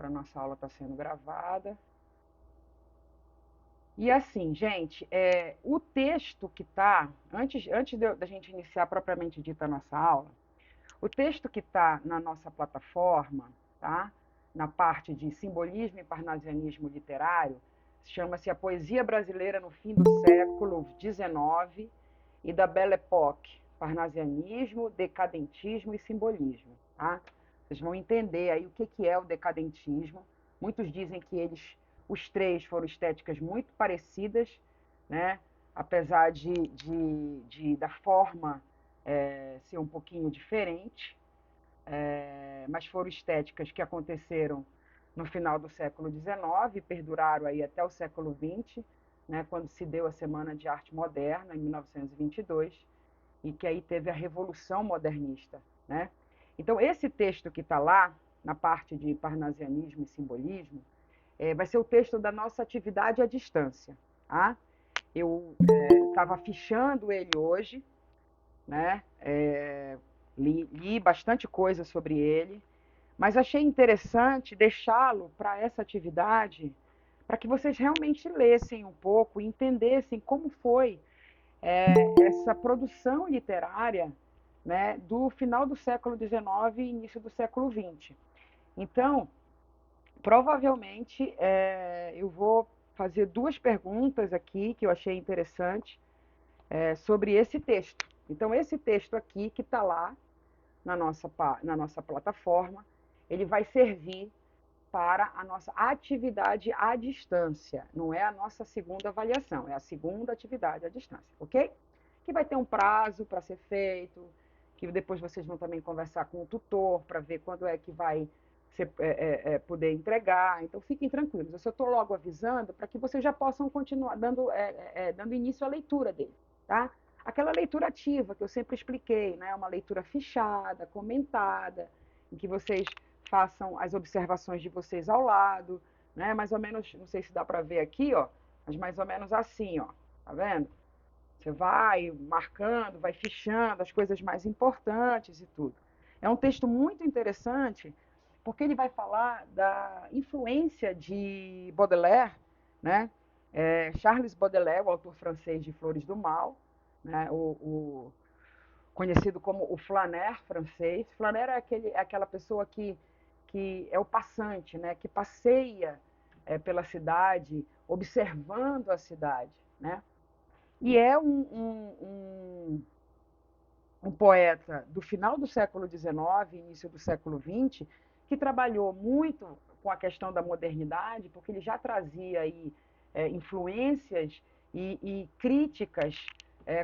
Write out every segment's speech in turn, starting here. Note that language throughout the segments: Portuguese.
agora a nossa aula está sendo gravada. E assim, gente, o texto que está, antes da gente iniciar propriamente dita a nossa aula, o texto que está na nossa plataforma, tá? Na parte de simbolismo e parnasianismo literário, chama-se A Poesia Brasileira no Fim do Século XIX e da Belle Époque, Parnasianismo, Decadentismo e Simbolismo. Tá? Vocês vão entender aí o que é o decadentismo. Muitos dizem que os três foram estéticas muito parecidas, né? Apesar da forma ser um pouquinho diferente, mas foram estéticas que aconteceram no final do século XIX e perduraram aí até o século XX, né, quando se deu a Semana de Arte Moderna, em 1922, e que aí teve a Revolução Modernista. Né? Então, esse texto que está lá, na parte de parnasianismo e simbolismo, vai ser o texto da nossa atividade à distância. Tá? Eu estava fichando ele hoje, né? Li bastante coisa sobre ele, mas achei interessante deixá-lo para essa atividade, para que vocês realmente lessem um pouco e entendessem como foi essa produção literária, né, do final do século XIX e início do século XX. Então, provavelmente, eu vou fazer duas perguntas aqui que eu achei interessante sobre esse texto. Então, esse texto aqui que está lá na nossa plataforma, ele vai servir para a nossa atividade à distância. Não é a nossa segunda avaliação, é a segunda atividade à distância, ok? Que vai ter um prazo para ser feito, que depois vocês vão também conversar com o tutor para ver quando é que vai poder entregar. Então, fiquem tranquilos. Eu só estou logo avisando para que vocês já possam continuar dando início à leitura dele, tá? Aquela leitura ativa que eu sempre expliquei, né? Uma leitura fichada, comentada, em que vocês façam as observações de vocês ao lado, né? Mais ou menos, não sei se dá para ver aqui, ó, mas mais ou menos assim, ó, tá vendo? Você vai marcando, vai fichando as coisas mais importantes e tudo. É um texto muito interessante, porque ele vai falar da influência de Baudelaire, né? Charles Baudelaire, o autor francês de Flores do Mal, né? Conhecido como o flaneur francês. Flaneur é aquela pessoa que é o passante, né? Que passeia pela cidade, observando a cidade. Né? E é um poeta do final do século XIX, início do século XX, que trabalhou muito com a questão da modernidade, porque ele já trazia aí influências e críticas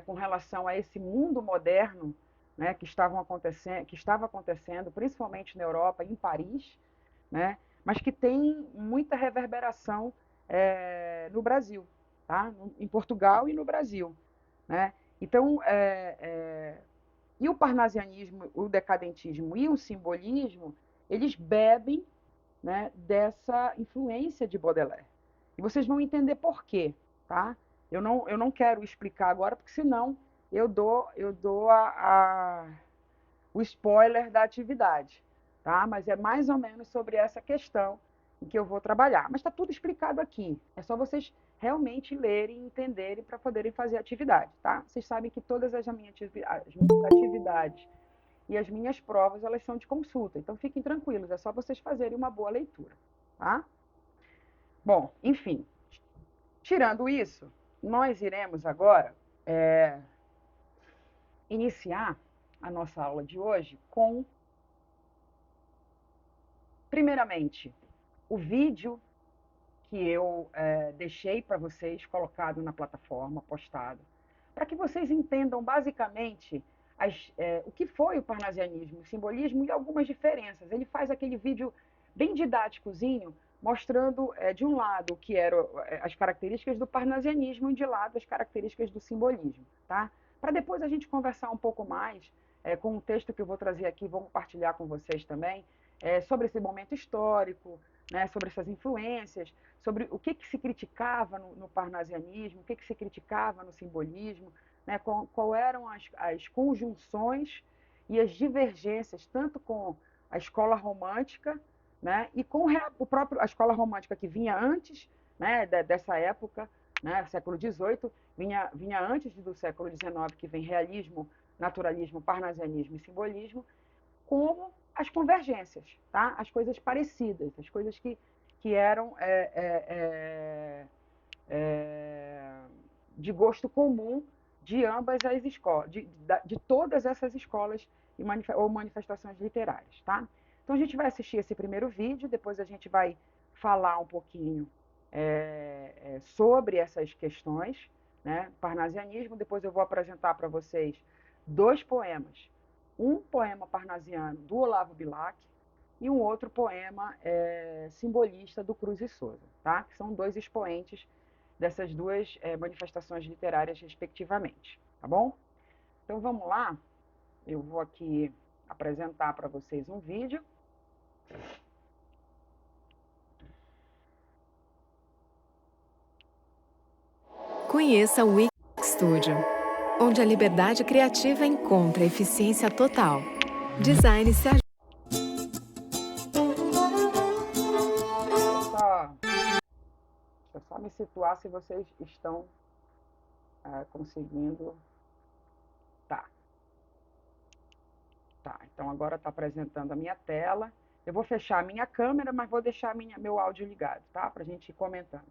com relação a esse mundo moderno, né, que estava acontecendo, principalmente na Europa, em Paris, né, mas que tem muita reverberação no Brasil, tá? Em Portugal e no Brasil. Né? Então, e o parnasianismo, o decadentismo e o simbolismo, eles bebem, né, dessa influência de Baudelaire. E vocês vão entender por quê, tá? Eu não quero explicar agora, porque senão eu dou o spoiler da atividade, tá? Mas é mais ou menos sobre essa questão em que eu vou trabalhar. Mas está tudo explicado aqui. É só vocês realmente lerem e entenderem para poderem fazer a atividade, tá? Vocês sabem que todas as minhas atividades e as minhas provas, elas são de consulta. Então, fiquem tranquilos, é só vocês fazerem uma boa leitura, tá? Bom, enfim, tirando isso, nós iremos agora iniciar a nossa aula de hoje com, primeiramente, o vídeo que eu deixei para vocês colocado na plataforma, postado, para que vocês entendam basicamente o que foi o parnasianismo, o simbolismo e algumas diferenças. Ele faz aquele vídeo bem didáticozinho, mostrando de um lado o que eram as características do parnasianismo e de lado as características do simbolismo, tá? Para depois a gente conversar um pouco mais com um texto que eu vou trazer aqui, vou compartilhar com vocês também, sobre esse momento histórico, né, sobre essas influências, sobre o que se criticava no parnasianismo, o que se criticava no simbolismo, né, qual eram as conjunções e as divergências, tanto com a escola romântica, né? E com a escola romântica que vinha antes, né, dessa época, né, século XVIII, vinha antes do século XIX, que vem realismo, naturalismo, parnasianismo e simbolismo, como as convergências, tá? As coisas parecidas, as coisas que eram de gosto comum de ambas as escolas, de todas essas escolas ou manifestações literárias, tá? Então a gente vai assistir esse primeiro vídeo, depois a gente vai falar um pouquinho sobre essas questões, né? Parnasianismo, depois eu vou apresentar para vocês 2 poemas. Um poema parnasiano do Olavo Bilac e um outro poema simbolista do Cruz e Souza, tá? Que são 2 expoentes dessas 2 manifestações literárias, respectivamente, tá bom? Então vamos lá, eu vou aqui apresentar para vocês um vídeo. Conheça o Wix Studio, onde a liberdade criativa encontra eficiência total. Design se ajuda. Deixa eu só me situar se vocês estão conseguindo. Tá. Tá, então agora está apresentando a minha tela. Eu vou fechar a minha câmera, mas vou deixar meu áudio ligado, tá? Para a gente ir comentando.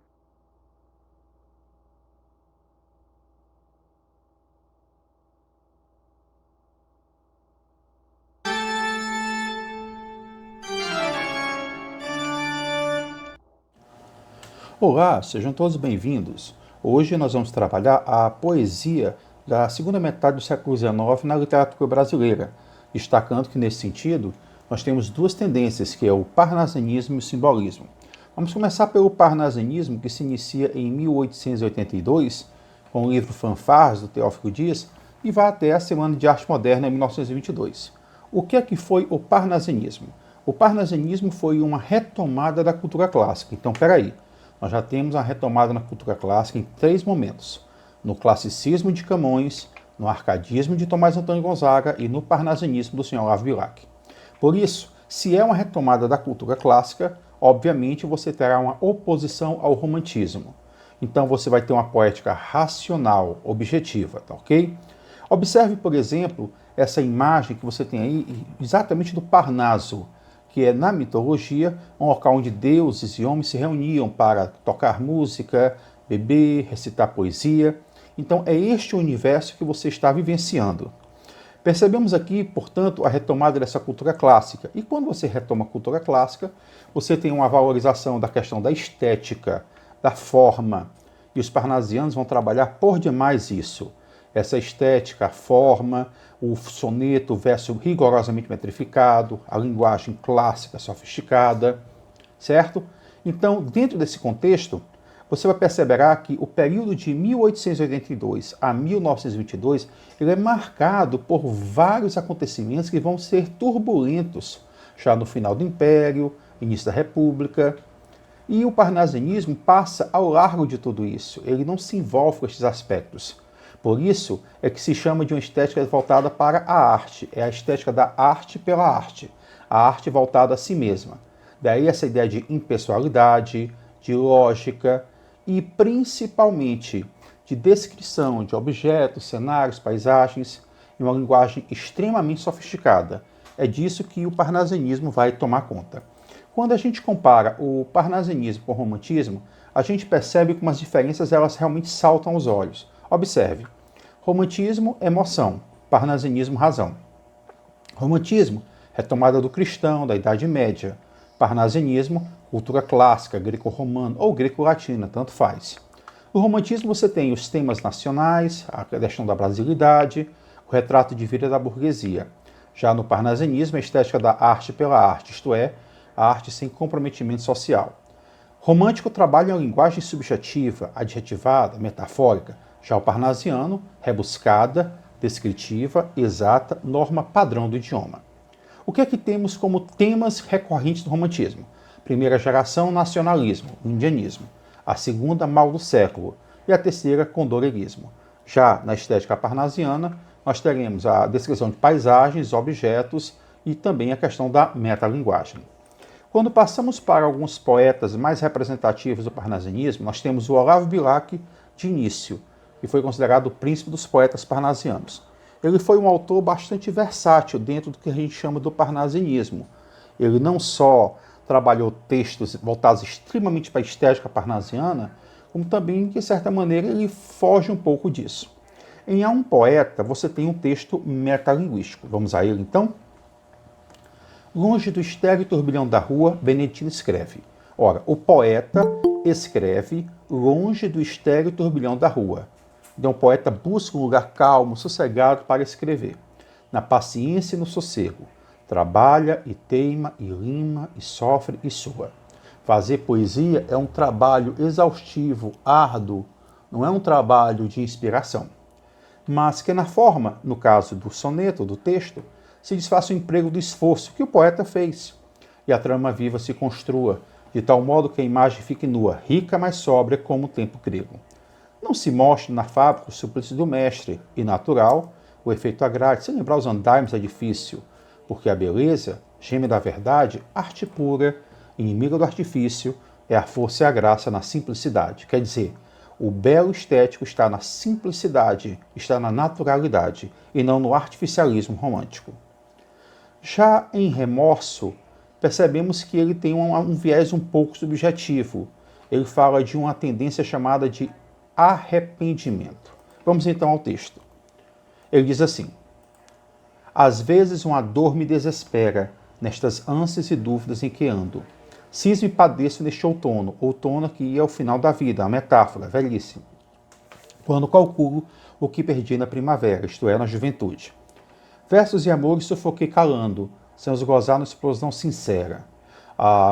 Olá, sejam todos bem-vindos. Hoje nós vamos trabalhar a poesia da segunda metade do século XIX na literatura brasileira, destacando que, nesse sentido, nós temos 2 tendências, que é o parnasianismo e o simbolismo. Vamos começar pelo parnasianismo, que se inicia em 1882, com o livro Fanfarras, do Teófilo Dias, e vai até a Semana de Arte Moderna, em 1922. O que é que foi o parnasianismo? O parnasianismo foi uma retomada da cultura clássica. Então, peraí. Nós já temos a retomada na cultura clássica em 3 momentos: no classicismo de Camões, no arcadismo de Tomás Antônio Gonzaga e no parnasianismo do Sr. Olavo Bilac. Por isso, se é uma retomada da cultura clássica, obviamente você terá uma oposição ao romantismo. Então você vai ter uma poética racional, objetiva, tá ok? Observe, por exemplo, essa imagem que você tem aí, exatamente do Parnaso, que é, na mitologia, um local onde deuses e homens se reuniam para tocar música, beber, recitar poesia. Então é este o universo que você está vivenciando. Percebemos aqui, portanto, a retomada dessa cultura clássica. E quando você retoma a cultura clássica, você tem uma valorização da questão da estética, da forma. E os parnasianos vão trabalhar por demais isso. Essa estética, a forma, o soneto, o verso rigorosamente metrificado, a linguagem clássica, sofisticada, certo? Então, dentro desse contexto, você vai perceber que o período de 1882 a 1922 ele é marcado por vários acontecimentos que vão ser turbulentos, já no final do Império, início da República. E o parnasianismo passa ao largo de tudo isso, ele não se envolve com estes aspectos. Por isso é que se chama de uma estética voltada para a arte. É a estética da arte pela arte. A arte voltada a si mesma. Daí essa ideia de impessoalidade, de lógica e principalmente de descrição de objetos, cenários, paisagens, em uma linguagem extremamente sofisticada. É disso que o parnasianismo vai tomar conta. Quando a gente compara o parnasianismo com o romantismo, a gente percebe que umas diferenças elas realmente saltam aos olhos. Observe, romantismo, emoção, parnasianismo, razão. Romantismo, retomada do cristão, da Idade Média. Parnasianismo, cultura clássica, greco-romana ou greco-latina, tanto faz. No romantismo você tem os temas nacionais, a questão da brasilidade, o retrato de vida da burguesia. Já no parnasianismo, a estética da arte pela arte, isto é, a arte sem comprometimento social. Romântico trabalha em linguagem subjetiva, adjetivada, metafórica. Já o parnasiano, rebuscada, descritiva, exata, norma padrão do idioma. O que é que temos como temas recorrentes do romantismo? Primeira geração, nacionalismo, indianismo. A segunda, mal do século. E a terceira, condorerismo. Já na estética parnasiana, nós teremos a descrição de paisagens, objetos e também a questão da metalinguagem. Quando passamos para alguns poetas mais representativos do parnasianismo, nós temos o Olavo Bilac de início, que foi considerado o príncipe dos poetas parnasianos. Ele foi um autor bastante versátil dentro do que a gente chama do parnasianismo. Ele não só trabalhou textos voltados extremamente para a estética parnasiana, como também, de certa maneira, ele foge um pouco disso. Em A um Poeta, você tem um texto metalinguístico. Vamos a ele, então? Longe do estéril turbilhão da rua, Benedito escreve. Ora, o poeta escreve longe do estéril turbilhão da rua. Então, o poeta busca um lugar calmo, sossegado para escrever. Na paciência e no sossego. Trabalha e teima e lima e sofre e sua. Fazer poesia é um trabalho exaustivo, árduo, não é um trabalho de inspiração. Mas que na forma, no caso do soneto, do texto, se desfaça o emprego do esforço que o poeta fez, e a trama viva se construa, de tal modo que a imagem fique nua, rica, mas sóbria, como o tempo grego. Não se mostre na fábrica o suplício do mestre, e natural, o efeito agrário. Se lembrar os andaimes é difícil, porque a beleza, gêmea da verdade, arte pura, inimiga do artifício, é a força e a graça na simplicidade. Quer dizer, o belo estético está na simplicidade, está na naturalidade, e não no artificialismo romântico. Já em Remorso, percebemos que ele tem um viés um pouco subjetivo. Ele fala de uma tendência chamada de arrependimento. Vamos então ao texto. Ele diz assim: às vezes uma dor me desespera, nestas ânsias e dúvidas em que ando. Cismo e padeço neste outono, outono que ia ao final da vida, a metáfora, velhice. Quando calculo o que perdi na primavera, isto é, na juventude. Versos e amores sufoquei calando, sem os gozar na explosão sincera.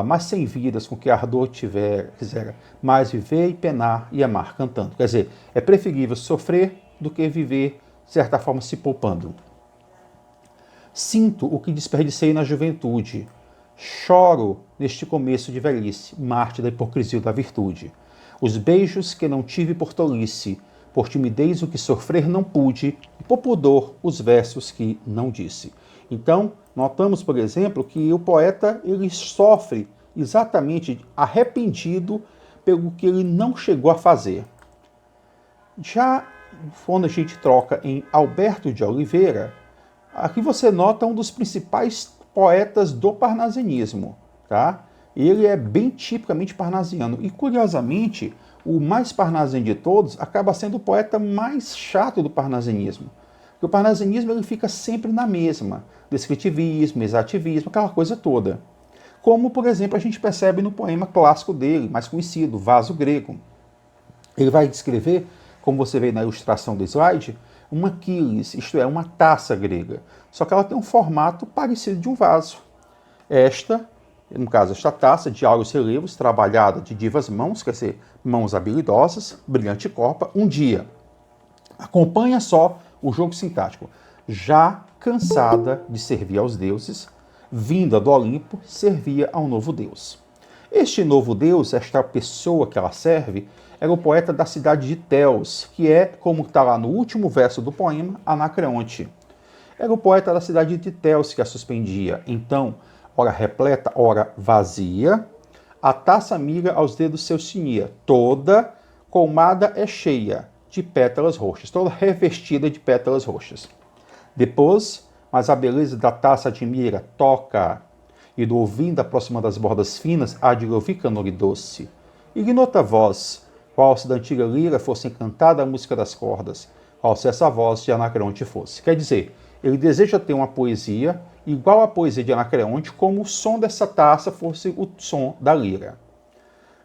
Mas sem vidas com que ardor quisera, mais viver e penar e amar cantando. Quer dizer, é preferível sofrer do que viver, de certa forma, se poupando. Sinto o que desperdicei na juventude. Choro neste começo de velhice, mártir da hipocrisia da virtude. Os beijos que não tive por tolice, por timidez o que sofrer não pude, e por pudor os versos que não disse. Então, notamos, por exemplo, que o poeta ele sofre exatamente arrependido pelo que ele não chegou a fazer. Já quando a gente troca em Alberto de Oliveira, aqui você nota um dos principais poetas do parnasianismo, tá? Ele é bem tipicamente parnasiano e, curiosamente, o mais parnasiano de todos acaba sendo o poeta mais chato do parnasianismo. Porque o parnasianismo ele fica sempre na mesma, descritivismo, exativismo, aquela coisa toda. Como, por exemplo, a gente percebe no poema clássico dele, mais conhecido, Vaso Grego. Ele vai descrever, como você vê na ilustração do slide, uma quilis, isto é, uma taça grega. Só que ela tem um formato parecido de um vaso. No caso, esta taça de áureos relevos, trabalhada de divas mãos, quer dizer, mãos habilidosas, brilhante corpa, um dia. Acompanha só o jogo sintático. Já cansada de servir aos deuses, vinda do Olimpo, servia a um novo deus. Este novo deus, esta pessoa que ela serve, era o poeta da cidade de Teos, que é, como está lá no último verso do poema, Anacreonte. Era o poeta da cidade de Teos que a suspendia. Então, ora repleta, ora vazia, a taça amiga aos dedos seus cinia, toda colmada é cheia de pétalas roxas, toda revestida de pétalas roxas. Depois, mas a beleza da taça admira, toca, e do ouvindo aproxima das bordas finas, há de ouvir canor e doce. Ignota voz, qual se da antiga lira fosse encantada a música das cordas, qual se essa voz de Anacreonte fosse. Quer dizer, ele deseja ter uma poesia igual à poesia de Anacreonte, como o som dessa taça fosse o som da lira.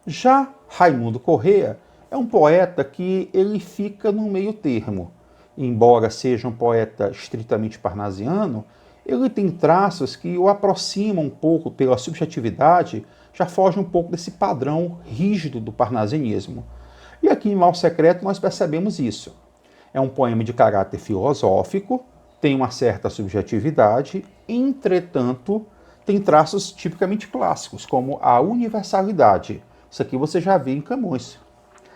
Já Raimundo Corrêa é um poeta que ele fica no meio termo. Embora seja um poeta estritamente parnasiano, ele tem traços que o aproximam um pouco pela subjetividade, já foge um pouco desse padrão rígido do parnasianismo. E aqui em Mal Secreto nós percebemos isso. É um poema de caráter filosófico, tem uma certa subjetividade, entretanto, tem traços tipicamente clássicos, como a universalidade. Isso aqui você já viu em Camões.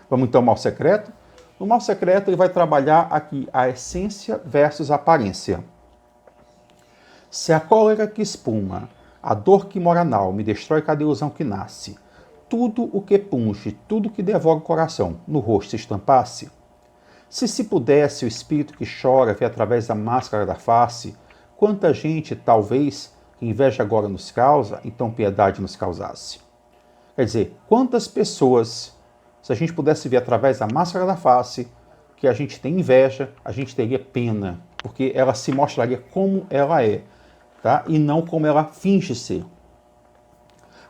Vamos então ao Mal Secreto? No Mal Secreto ele vai trabalhar aqui a essência versus a aparência. Se a cólera que espuma A dor que mora na alma e destrói cada ilusão que nasce. Tudo o que punge, tudo que devora o coração, no rosto se estampasse. Se pudesse o espírito que chora ver através da máscara da face, quanta gente, talvez, que inveja agora nos causa, então piedade nos causasse. Quer dizer, quantas pessoas, se a gente pudesse ver através da máscara da face, que a gente tem inveja, a gente teria pena, porque ela se mostraria como ela é, tá? E não como ela finge ser.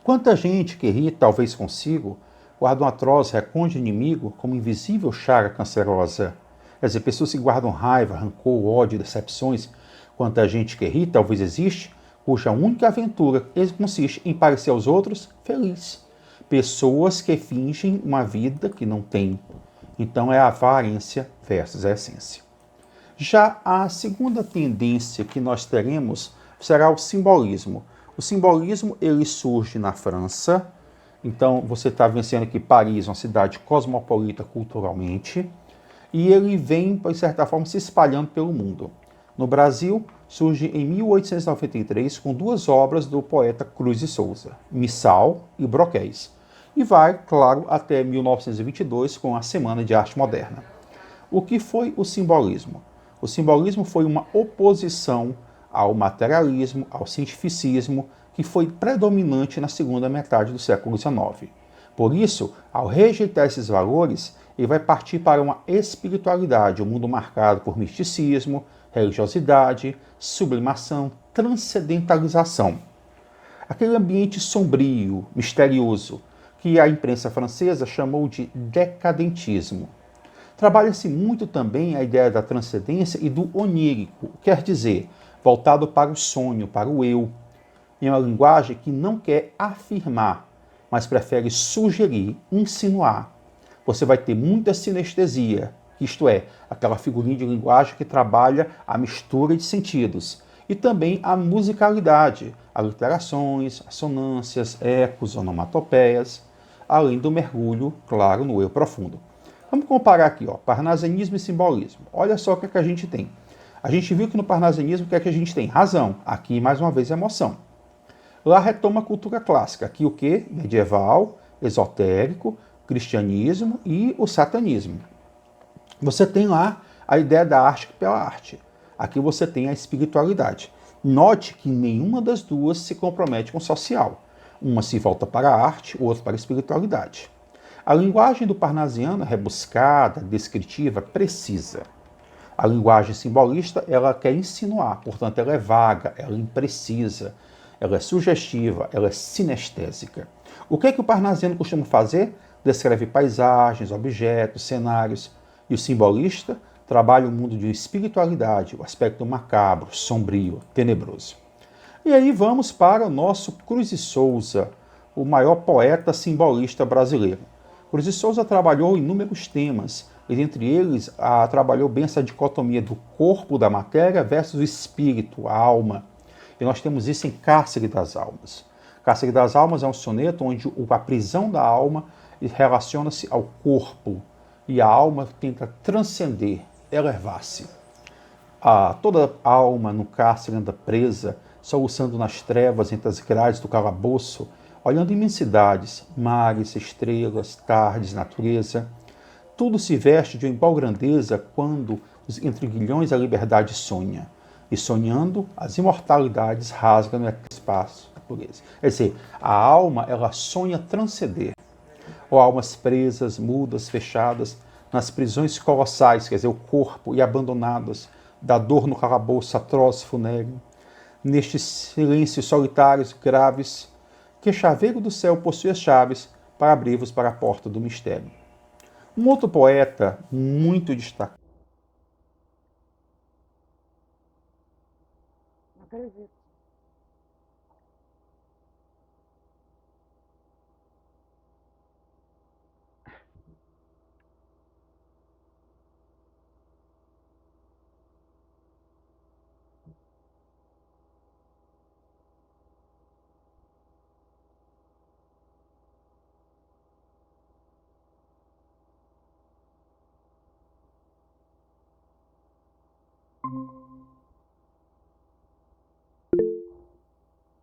Quanta gente que ri, talvez consigo, guarda um atroz recôndito inimigo como invisível chaga cancerosa. Quer dizer, pessoas que guardam raiva, rancor, ódio, decepções. Quanta gente que ri, talvez existe, cuja única aventura consiste em parecer aos outros feliz. Pessoas que fingem uma vida que não têm. Então é a aparência versus a essência. Já a segunda tendência que nós teremos será o simbolismo. O simbolismo ele surge na França. Então você está vencendo que Paris é uma cidade cosmopolita culturalmente. E ele vem, de certa forma, se espalhando pelo mundo. No Brasil, surge em 1893 com duas obras do poeta Cruz de Souza, Missal e Broquéis. E vai, claro, até 1922 com a Semana de Arte Moderna. O que foi o simbolismo? O simbolismo foi uma oposição ao materialismo, ao cientificismo, que foi predominante na segunda metade do século XIX. Por isso, ao rejeitar esses valores, ele vai partir para uma espiritualidade, um mundo marcado por misticismo, religiosidade, sublimação, transcendentalização. Aquele ambiente sombrio, misterioso, que a imprensa francesa chamou de decadentismo. Trabalha-se muito também a ideia da transcendência e do onírico, quer dizer, voltado para o sonho, para o eu, em uma linguagem que não quer afirmar, mas prefere sugerir, insinuar. Você vai ter muita sinestesia, isto é, aquela figurinha de linguagem que trabalha a mistura de sentidos, e também a musicalidade, aliterações, assonâncias, ecos, onomatopeias, além do mergulho, claro, no eu profundo. Vamos comparar aqui, ó, parnasianismo e simbolismo. Olha só o que é que a gente tem. A gente viu que no parnasianismo o que é que a gente tem? Razão. Aqui, mais uma vez, emoção. Lá retoma a cultura clássica. Aqui o quê? Medieval, esotérico, cristianismo e o satanismo. Você tem lá a ideia da arte pela arte. Aqui você tem a espiritualidade. Note que nenhuma das duas se compromete com o social. Uma se volta para a arte, o outro para a espiritualidade. A linguagem do parnasiano é rebuscada, descritiva, precisa. A linguagem simbolista, ela quer insinuar, portanto, ela é vaga, ela é imprecisa, ela é sugestiva, ela é sinestésica. O que é que o parnasiano costuma fazer? Descreve paisagens, objetos, cenários. E o simbolista trabalha o mundo de espiritualidade, o aspecto macabro, sombrio, tenebroso. E aí vamos para o nosso Cruz de Souza, o maior poeta simbolista brasileiro. Cruz de Souza trabalhou inúmeros temas, e dentre eles trabalhou bem essa dicotomia do corpo da matéria versus o espírito, a alma. E nós temos isso em Cárcere das Almas. Cárcere das Almas é um soneto onde a prisão da alma relaciona-se ao corpo, e a alma tenta transcender, elevar-se. Toda a alma no cárcere anda presa, soluçando nas trevas entre as grades do calabouço, olhando imensidades, mares, estrelas, tardes, natureza. Tudo se veste de uma igual grandeza quando, entre guilhões, a liberdade sonha. E sonhando, as imortalidades rasgam no espaço da pureza. Quer dizer, a alma, ela sonha transcender. Ou almas presas, mudas, fechadas, nas prisões colossais, quer dizer, o corpo, e abandonadas, da dor no calabouço atroz funéreo, nestes silêncios solitários, graves, que chaveiro do céu possui as chaves para abrir-vos para a porta do mistério. Um outro poeta muito destacado. Não acredito.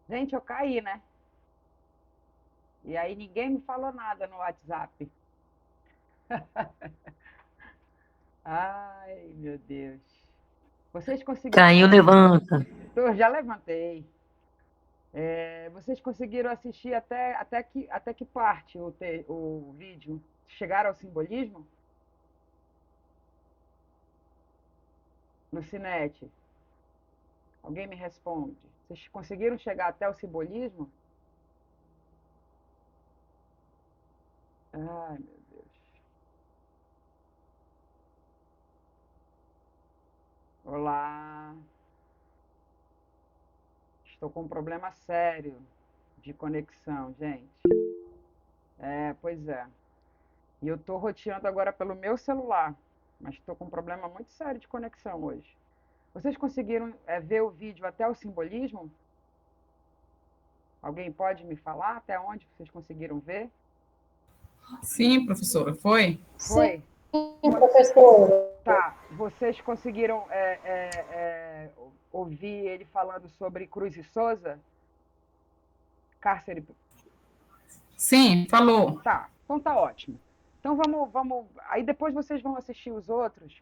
Gente, eu caí, né? E aí ninguém me falou nada no WhatsApp. Ai, meu Deus. Vocês conseguiram. Caiu, levanta. Eu já levantei. Vocês conseguiram assistir até que parte o vídeo? Chegaram ao simbolismo? Lucinete, alguém me responde. Vocês conseguiram chegar até o simbolismo? Ai, meu Deus. Olá. Estou com um problema sério de conexão, gente. Pois é. E eu estou roteando agora pelo meu celular, mas estou com um problema muito sério de conexão hoje. Vocês conseguiram ver o vídeo até o simbolismo? Alguém pode me falar até onde vocês conseguiram ver? Sim, professora, foi? Foi? Professora. Tá. Vocês conseguiram ouvir ele falando sobre Cruz e Souza? Cárcere. Sim, falou. Tá. Então tá ótimo. Então vamos. Aí depois vocês vão assistir os outros,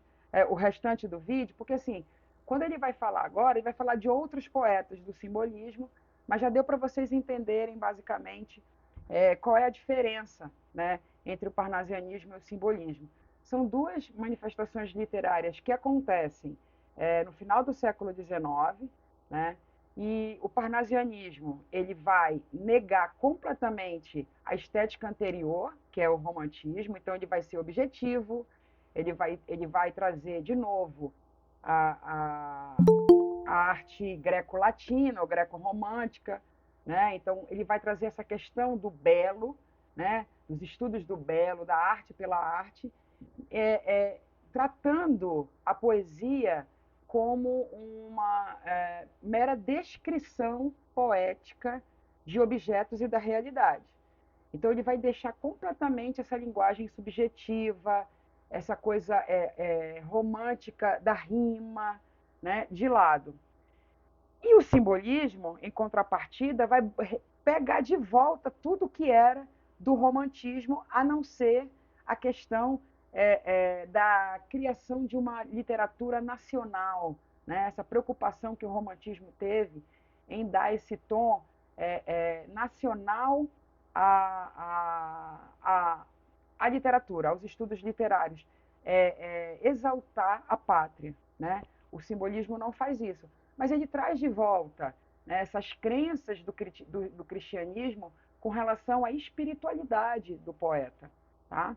o restante do vídeo, porque assim, quando ele vai falar agora, ele vai falar de outros poetas do simbolismo, mas já deu para vocês entenderem basicamente qual é a diferença, né, entre o parnasianismo e o simbolismo. São duas manifestações literárias que acontecem no final do século XIX, né? E o parnasianismo ele vai negar completamente a estética anterior, que é o romantismo, então ele vai ser objetivo, ele vai trazer de novo a, a arte greco-latina ou greco-romântica, né? Então ele vai trazer essa questão do belo, né? Dos estudos do belo, da arte pela arte, tratando a poesia como uma mera descrição poética de objetos e da realidade. Então ele vai deixar completamente essa linguagem subjetiva, essa coisa romântica da rima, né, de lado. E o simbolismo, em contrapartida, vai pegar de volta tudo que era do romantismo, a não ser a questão da criação de uma literatura nacional, né? Essa preocupação que o romantismo teve em dar esse tom nacional à literatura, aos estudos literários, exaltar a pátria, né? O simbolismo não faz isso, mas ele traz de volta, né, essas crenças do cristianismo com relação à espiritualidade do poeta, tá?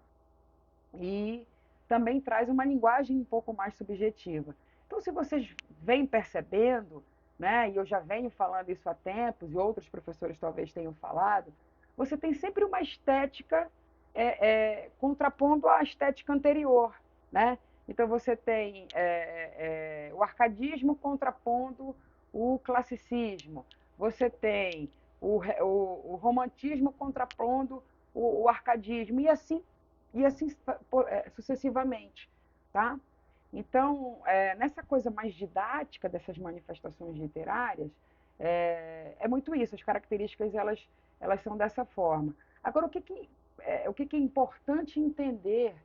E também traz uma linguagem um pouco mais subjetiva. Então, se vocês vêm percebendo, né, e eu já venho falando isso há tempos, e outros professores talvez tenham falado, você tem sempre uma estética contrapondo à estética anterior, né? Então você tem o arcadismo contrapondo o classicismo, você tem o romantismo contrapondo o arcadismo, e assim sucessivamente, tá? Então, nessa coisa mais didática dessas manifestações literárias, muito isso, as características elas são dessa forma. Agora, o que é importante entender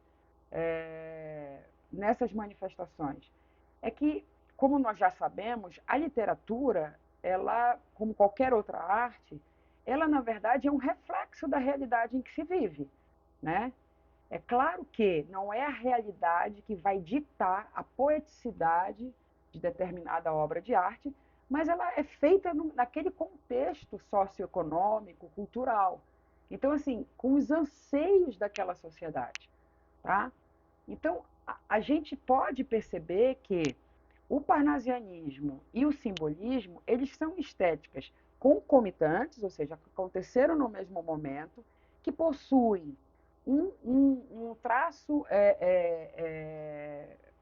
nessas manifestações? É que, como nós já sabemos, a literatura, ela, como qualquer outra arte, ela, na verdade, é um reflexo da realidade em que se vive, né? É claro que não é a realidade que vai ditar a poeticidade de determinada obra de arte, mas ela é feita naquele contexto socioeconômico, cultural. Então, assim, com os anseios daquela sociedade, tá? Então, a gente pode perceber que o parnasianismo e o simbolismo, eles são estéticas concomitantes, ou seja, que aconteceram no mesmo momento, que possuem um traço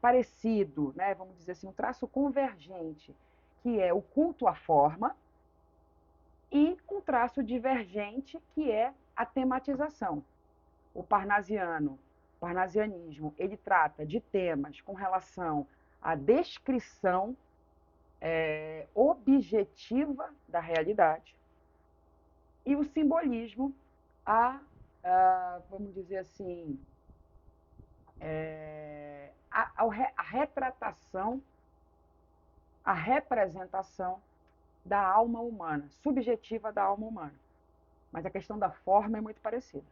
parecido, né? Vamos dizer assim, um traço convergente, que é o culto à forma, e um traço divergente, que é a tematização. O parnasianismo, ele trata de temas com relação à descrição, objetiva da realidade, e o simbolismo, vamos dizer assim, a retratação, a representação da alma humana, subjetiva da alma humana. Mas a questão da forma é muito parecida.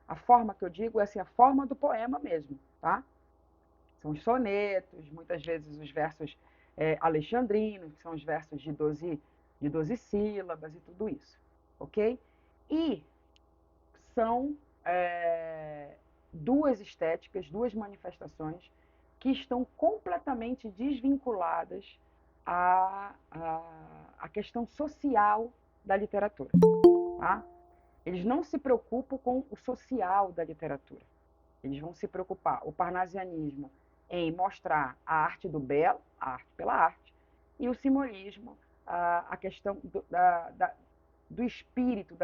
A forma que eu digo é assim, a forma do poema mesmo, tá? São os sonetos, muitas vezes os versos alexandrinos, que são os versos de 12 sílabas e tudo isso, ok? E são duas estéticas, duas manifestações que estão completamente desvinculadas à questão social da literatura, tá? Eles não se preocupam com o social da literatura. Eles vão se preocupar, o parnasianismo, em mostrar a arte do belo, a arte pela arte, e o simbolismo, a questão do espírito,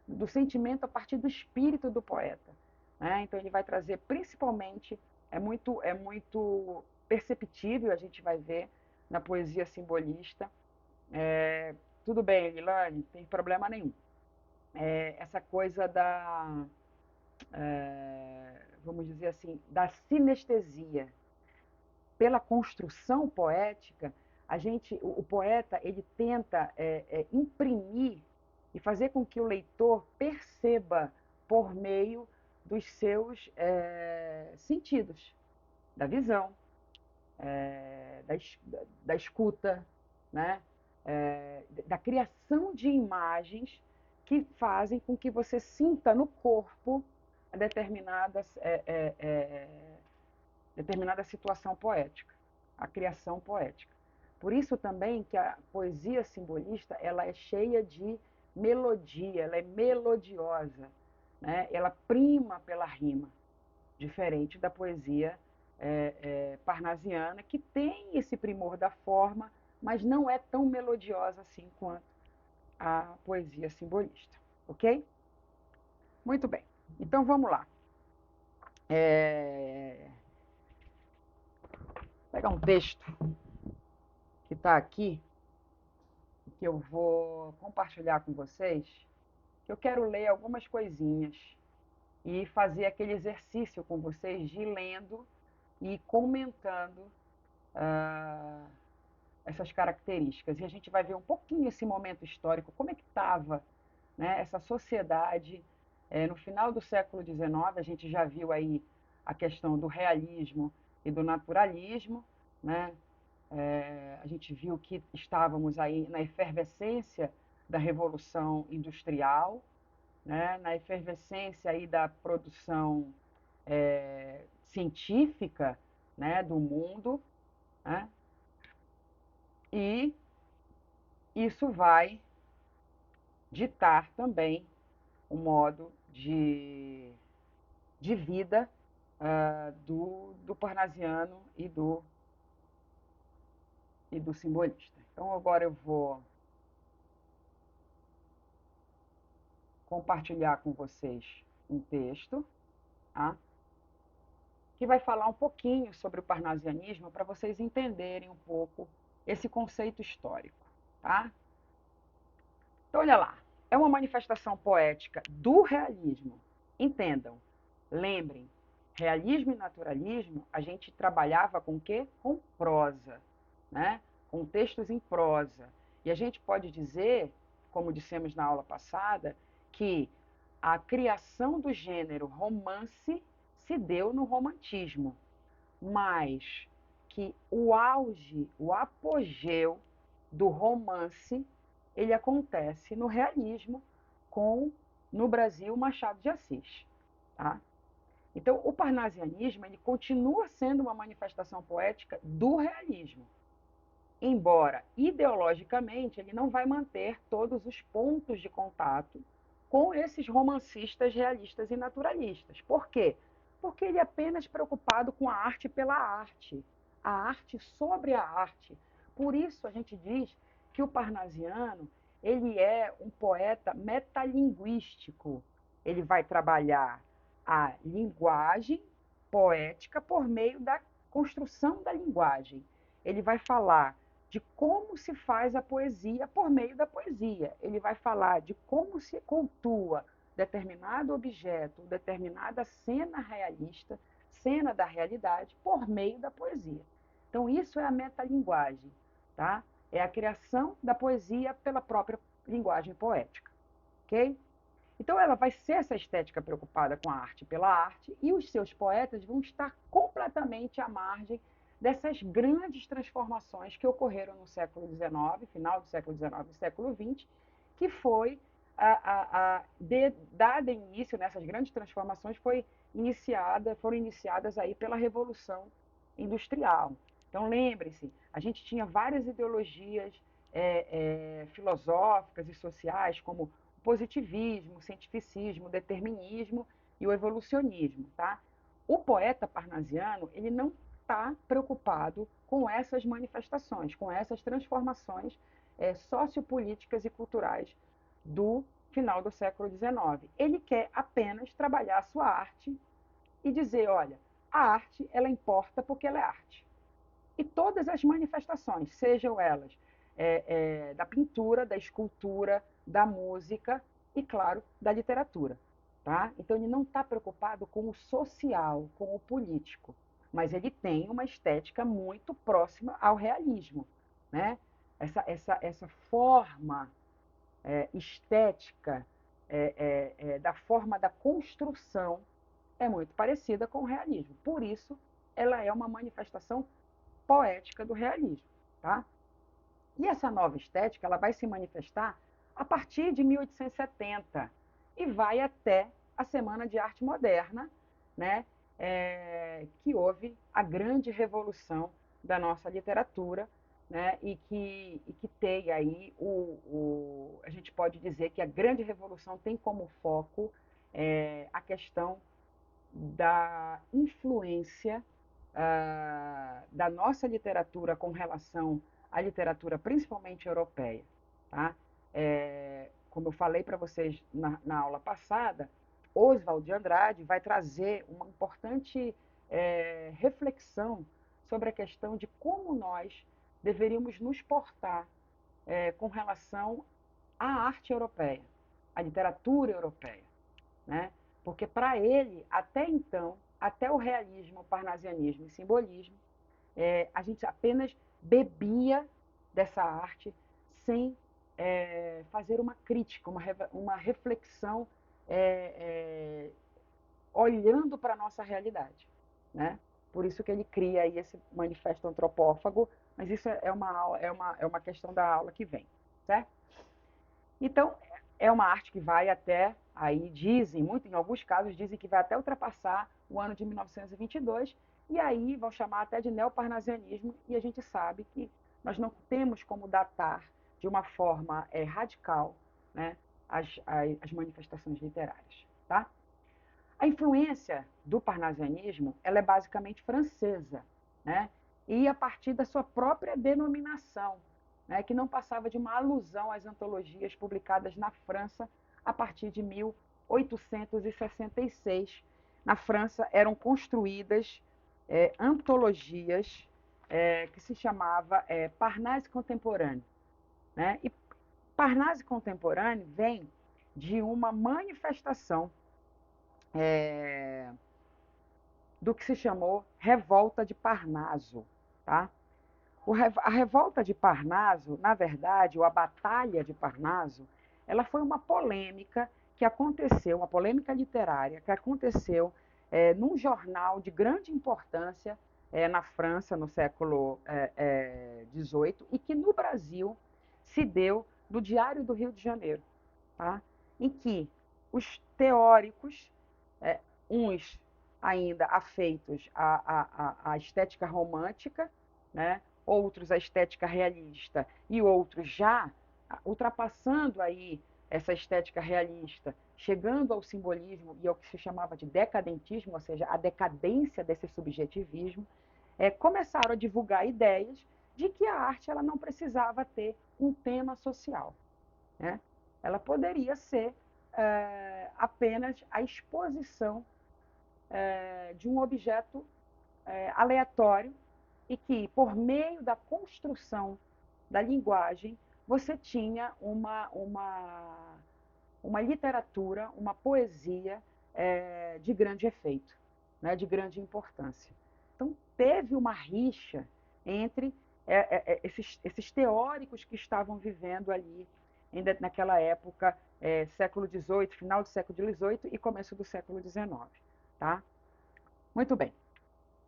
do sentimento a partir do espírito do poeta. Né? Então ele vai trazer principalmente, é muito perceptível, a gente vai ver na poesia simbolista. Tudo bem, Ilane, não tem problema nenhum. Essa coisa vamos dizer assim, da sinestesia. Pela construção poética, o poeta ele tenta imprimir e fazer com que o leitor perceba por meio dos seus sentidos, da visão, da escuta, né? Da criação de imagens que fazem com que você sinta no corpo determinada situação poética, a criação poética. Por isso também que a poesia simbolista ela é cheia de melodia, ela é melodiosa, né? Ela prima pela rima, diferente da poesia parnasiana, que tem esse primor da forma, mas não é tão melodiosa assim quanto a poesia simbolista, ok? Muito bem, então vamos lá. Vou pegar um texto que está aqui, que eu vou compartilhar com vocês, que eu quero ler algumas coisinhas e fazer aquele exercício com vocês de ir lendo e comentando essas características. E a gente vai ver um pouquinho esse momento histórico, como é que estava, né, essa sociedade. No final do século XIX, a gente já viu aí a questão do realismo e do naturalismo, né? A gente viu que estávamos aí na efervescência da Revolução Industrial, né? Na efervescência aí da produção científica, né? Do mundo, né? E isso vai ditar também o modo de vida do parnasiano e do simbolista. Então, agora eu vou compartilhar com vocês um texto, tá? Que vai falar um pouquinho sobre o parnasianismo para vocês entenderem um pouco esse conceito histórico. Tá? Então, olha lá. É uma manifestação poética do realismo. Entendam, lembrem, realismo e naturalismo, a gente trabalhava com o quê? Com prosa, né? Com textos em prosa. E a gente pode dizer, como dissemos na aula passada, que a criação do gênero romance se deu no romantismo, mas que o auge, o apogeu do romance, ele acontece no realismo com, no Brasil, Machado de Assis. Tá? Então, o parnasianismo ele continua sendo uma manifestação poética do realismo, embora ideologicamente ele não vai manter todos os pontos de contato com esses romancistas realistas e naturalistas. Por quê? Porque ele é apenas preocupado com a arte pela arte, a arte sobre a arte. Por isso a gente diz que o parnasiano ele é um poeta metalinguístico. Ele vai trabalhar a linguagem poética por meio da construção da linguagem. Ele vai falar de como se faz a poesia por meio da poesia. Ele vai falar de como se cultua determinado objeto, determinada cena realista, cena da realidade, por meio da poesia. Então, isso é a metalinguagem, tá? É a criação da poesia pela própria linguagem poética, ok? Então, ela vai ser essa estética preocupada com a arte pela arte, e os seus poetas vão estar completamente à margem dessas grandes transformações que ocorreram no século XIX, final do século XIX e século XX, que foi dada início nessas grandes transformações, foram iniciadas aí pela Revolução Industrial. Então, lembre-se, a gente tinha várias ideologias filosóficas e sociais, como positivismo, o cientificismo, o determinismo e o evolucionismo, tá? O poeta parnasiano, ele não está preocupado com essas manifestações, com essas transformações sociopolíticas e culturais do final do século XIX. Ele quer apenas trabalhar a sua arte e dizer, olha, a arte, ela importa porque ela é arte. E todas as manifestações, sejam elas da pintura, da escultura, da música e, claro, da literatura. Tá? Então, ele não está preocupado com o social, com o político, mas ele tem uma estética muito próxima ao realismo. Né? Essa forma estética da forma da construção é muito parecida com o realismo. Por isso, ela é uma manifestação poética do realismo. Tá? E essa nova estética ela vai se manifestar a partir de 1870 e vai até a Semana de Arte Moderna, né, que houve a grande revolução da nossa literatura, né, e que tem aí a gente pode dizer que a grande revolução tem como foco a questão da influência da nossa literatura com relação à literatura principalmente europeia. Tá? Como eu falei para vocês na aula passada, Oswald de Andrade vai trazer uma importante reflexão sobre a questão de como nós deveríamos nos portar com relação à arte europeia, à literatura europeia. Né? Porque para ele, até então, até o realismo, o parnasianismo e simbolismo, a gente apenas bebia dessa arte sem fazer uma crítica, uma reflexão olhando para a nossa realidade. Né? Por isso que ele cria aí esse manifesto antropófago, mas isso é uma questão da aula que vem. Certo? Então, é uma arte que vai até, aí dizem, em alguns casos, dizem que vai até ultrapassar o ano de 1922, e aí vão chamar até de neoparnasianismo, e a gente sabe que nós não temos como datar de uma forma radical, né, as manifestações literárias. Tá? A influência do parnasianismo ela é basicamente francesa, né, e a partir da sua própria denominação, né, que não passava de uma alusão às antologias publicadas na França a partir de 1866. Na França eram construídas antologias que se chamava Parnasse Contemporâneo. Né? E Parnasse Contemporâneo vem de uma manifestação do que se chamou Revolta de Parnaso. Tá? A revolta de Parnaso, na verdade, ou a Batalha de Parnaso, ela foi uma polêmica que aconteceu, uma polêmica literária que aconteceu num jornal de grande importância na França no século XVIII e que no Brasil se deu no Diário do Rio de Janeiro, tá? Em que os teóricos, uns ainda afeitos à estética romântica, né? Outros a estética realista e outros já ultrapassando aí essa estética realista, chegando ao simbolismo e ao que se chamava de decadentismo, ou seja, a decadência desse subjetivismo, começaram a divulgar ideias de que a arte ela não precisava ter um tema social. Né? Ela poderia ser apenas a exposição de um objeto aleatório e que, por meio da construção da linguagem, você tinha uma literatura, uma poesia de grande efeito, né, de grande importância. Então, teve uma rixa entre esses teóricos que estavam vivendo ali, ainda naquela época, século XVIII, final do século XVIII e começo do século XIX. Tá? Muito bem.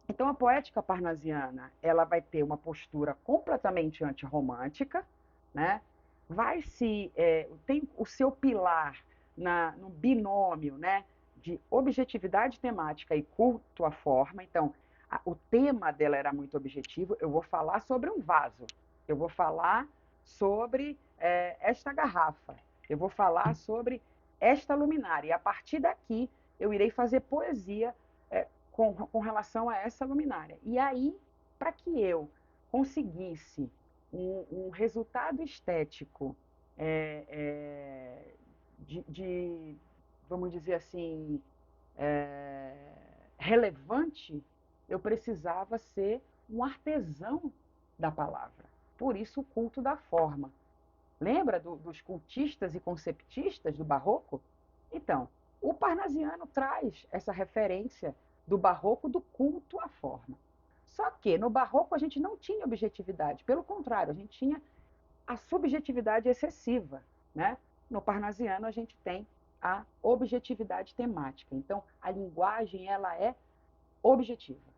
Então, a poética parnasiana ela vai ter uma postura completamente antirromântica, né? Tem o seu pilar no binômio, né, de objetividade temática e culto à forma. Então, o tema dela era muito objetivo. Eu vou falar sobre um vaso, eu vou falar sobre esta garrafa, eu vou falar sobre esta luminária. E a partir daqui, eu irei fazer poesia com relação a essa luminária. E aí, para que eu conseguisse um resultado estético vamos dizer assim, relevante, eu precisava ser um artesão da palavra. Por isso, o culto da forma. Lembra dos cultistas e conceptistas do barroco? Então, o parnasiano traz essa referência do barroco do culto à forma. Só que no barroco a gente não tinha objetividade, pelo contrário, a gente tinha a subjetividade excessiva, né? No parnasiano a gente tem a objetividade temática. Então, a linguagem ela é objetiva.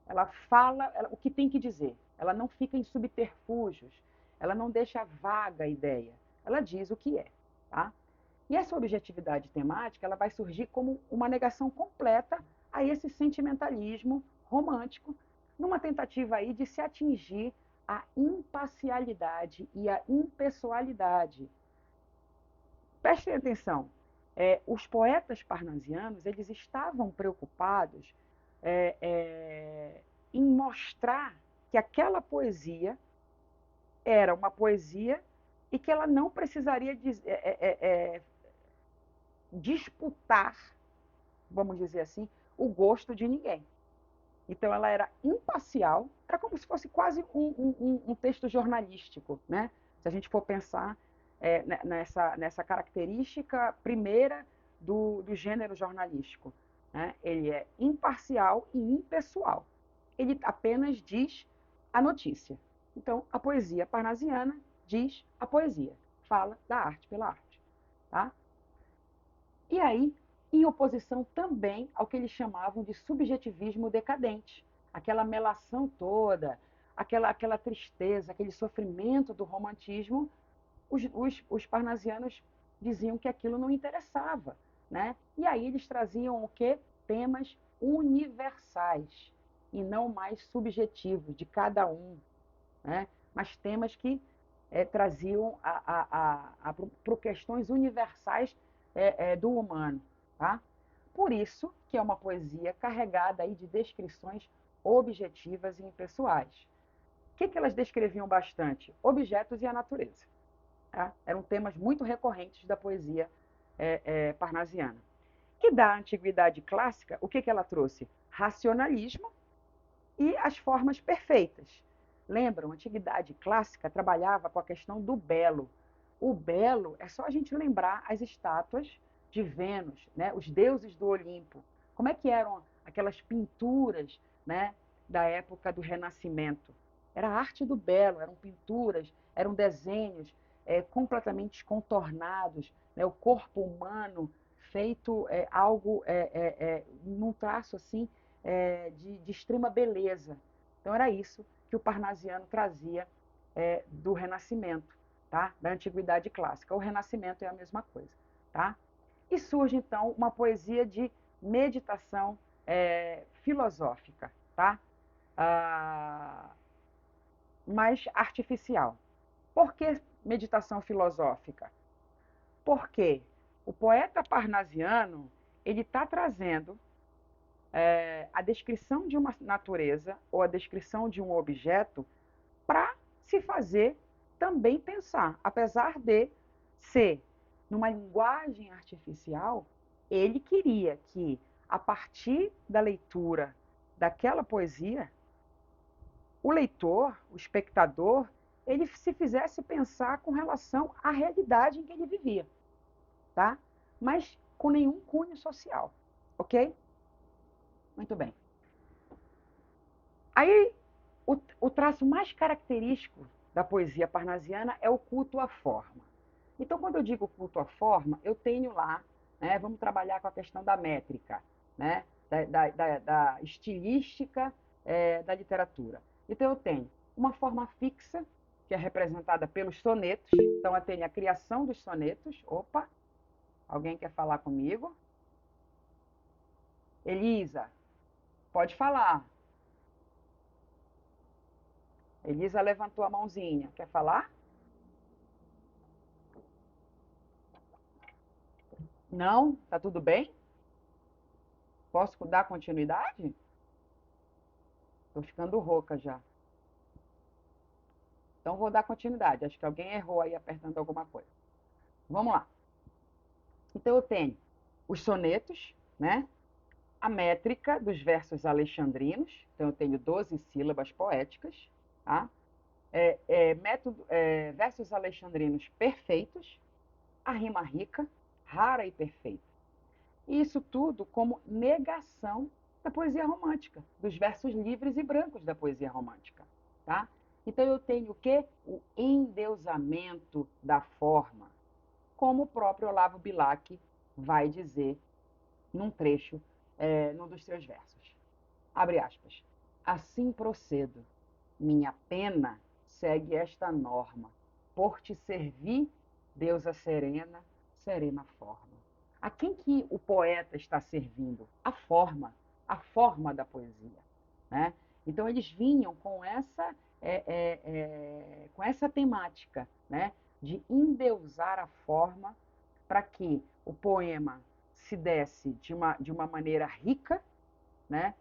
Ela fala o que tem que dizer. Ela não fica em subterfúgios. Ela não deixa vaga a ideia. Ela diz o que é, tá? E essa objetividade temática ela vai surgir como uma negação completa a esse sentimentalismo romântico, numa tentativa aí de se atingir a imparcialidade e a impessoalidade. Prestem atenção, os poetas parnasianos eles estavam preocupados em mostrar que aquela poesia era uma poesia e que ela não precisaria disputar, vamos dizer assim, o gosto de ninguém. Então, ela era imparcial, era como se fosse quase um texto jornalístico, né? Se a gente for pensar nessa característica primeira do gênero jornalístico. Né? Ele é imparcial e impessoal. Ele apenas diz a notícia. Então, a poesia parnasiana diz a poesia, fala da arte pela arte. Tá? E aí, em oposição também ao que eles chamavam de subjetivismo decadente, aquela melação toda, aquela tristeza, aquele sofrimento do romantismo, os parnasianos diziam que aquilo não interessava. Né? E aí eles traziam o quê? Temas universais e não mais subjetivos de cada um, né? Mas temas que traziam para questões universais do humano. Tá? Por isso que é uma poesia carregada aí de descrições objetivas e impessoais. O que elas descreviam bastante? Objetos e a natureza. Tá? Eram temas muito recorrentes da poesia parnasiana. Que da antiguidade clássica, o que ela trouxe? Racionalismo e as formas perfeitas. Lembram? A antiguidade clássica trabalhava com a questão do belo. O belo é só a gente lembrar as estátuas de Vênus, né? Os deuses do Olimpo. Como é que eram aquelas pinturas, né, da época do Renascimento? Era a arte do belo, eram pinturas, eram desenhos completamente contornados, né? O corpo humano feito algo num traço assim de extrema beleza. Então era isso que o parnasiano trazia do Renascimento, tá? Da Antiguidade Clássica. O Renascimento é a mesma coisa. Tá? E surge, então, uma poesia de meditação filosófica, tá? Mais artificial. Por que meditação filosófica? Porque o poeta parnasiano ele está trazendo a descrição de uma natureza ou a descrição de um objeto para se fazer também pensar. Apesar de ser numa linguagem artificial, ele queria que, a partir da leitura daquela poesia, o leitor, o espectador, ele se fizesse pensar com relação à realidade em que ele vivia, tá? Mas com nenhum cunho social, ok? Muito bem. Aí, o traço mais característico da poesia parnasiana é o culto à forma. Então, quando eu digo culto à forma, eu tenho lá, né, vamos trabalhar com a questão da métrica, né, da estilística da literatura. Então, eu tenho uma forma fixa, que é representada pelos sonetos. Então, eu tenho a criação dos sonetos. Opa, alguém quer falar comigo? Elisa, pode falar. Elisa levantou a mãozinha. Quer falar? Não? Tá tudo bem? Posso dar continuidade? Estou ficando rouca já. Então, vou dar continuidade. Acho que alguém errou aí apertando alguma coisa. Vamos lá. Então, eu tenho os sonetos, né? A métrica dos versos alexandrinos. Então, eu tenho 12 sílabas poéticas. Tá? Versos alexandrinos perfeitos. A rima rica, rara e perfeita. E isso tudo como negação da poesia romântica, dos versos livres e brancos da poesia romântica. Tá? Então eu tenho o quê? O endeusamento da forma, como o próprio Olavo Bilac vai dizer num trecho, num dos seus versos. Abre aspas. Assim procedo, minha pena segue esta norma, por te servir, deusa serena, serena forma. A quem que o poeta está servindo? A forma da poesia. Né? Então eles vinham com essa temática, né? De endeusar a forma para que o poema se desse de uma maneira rica, né?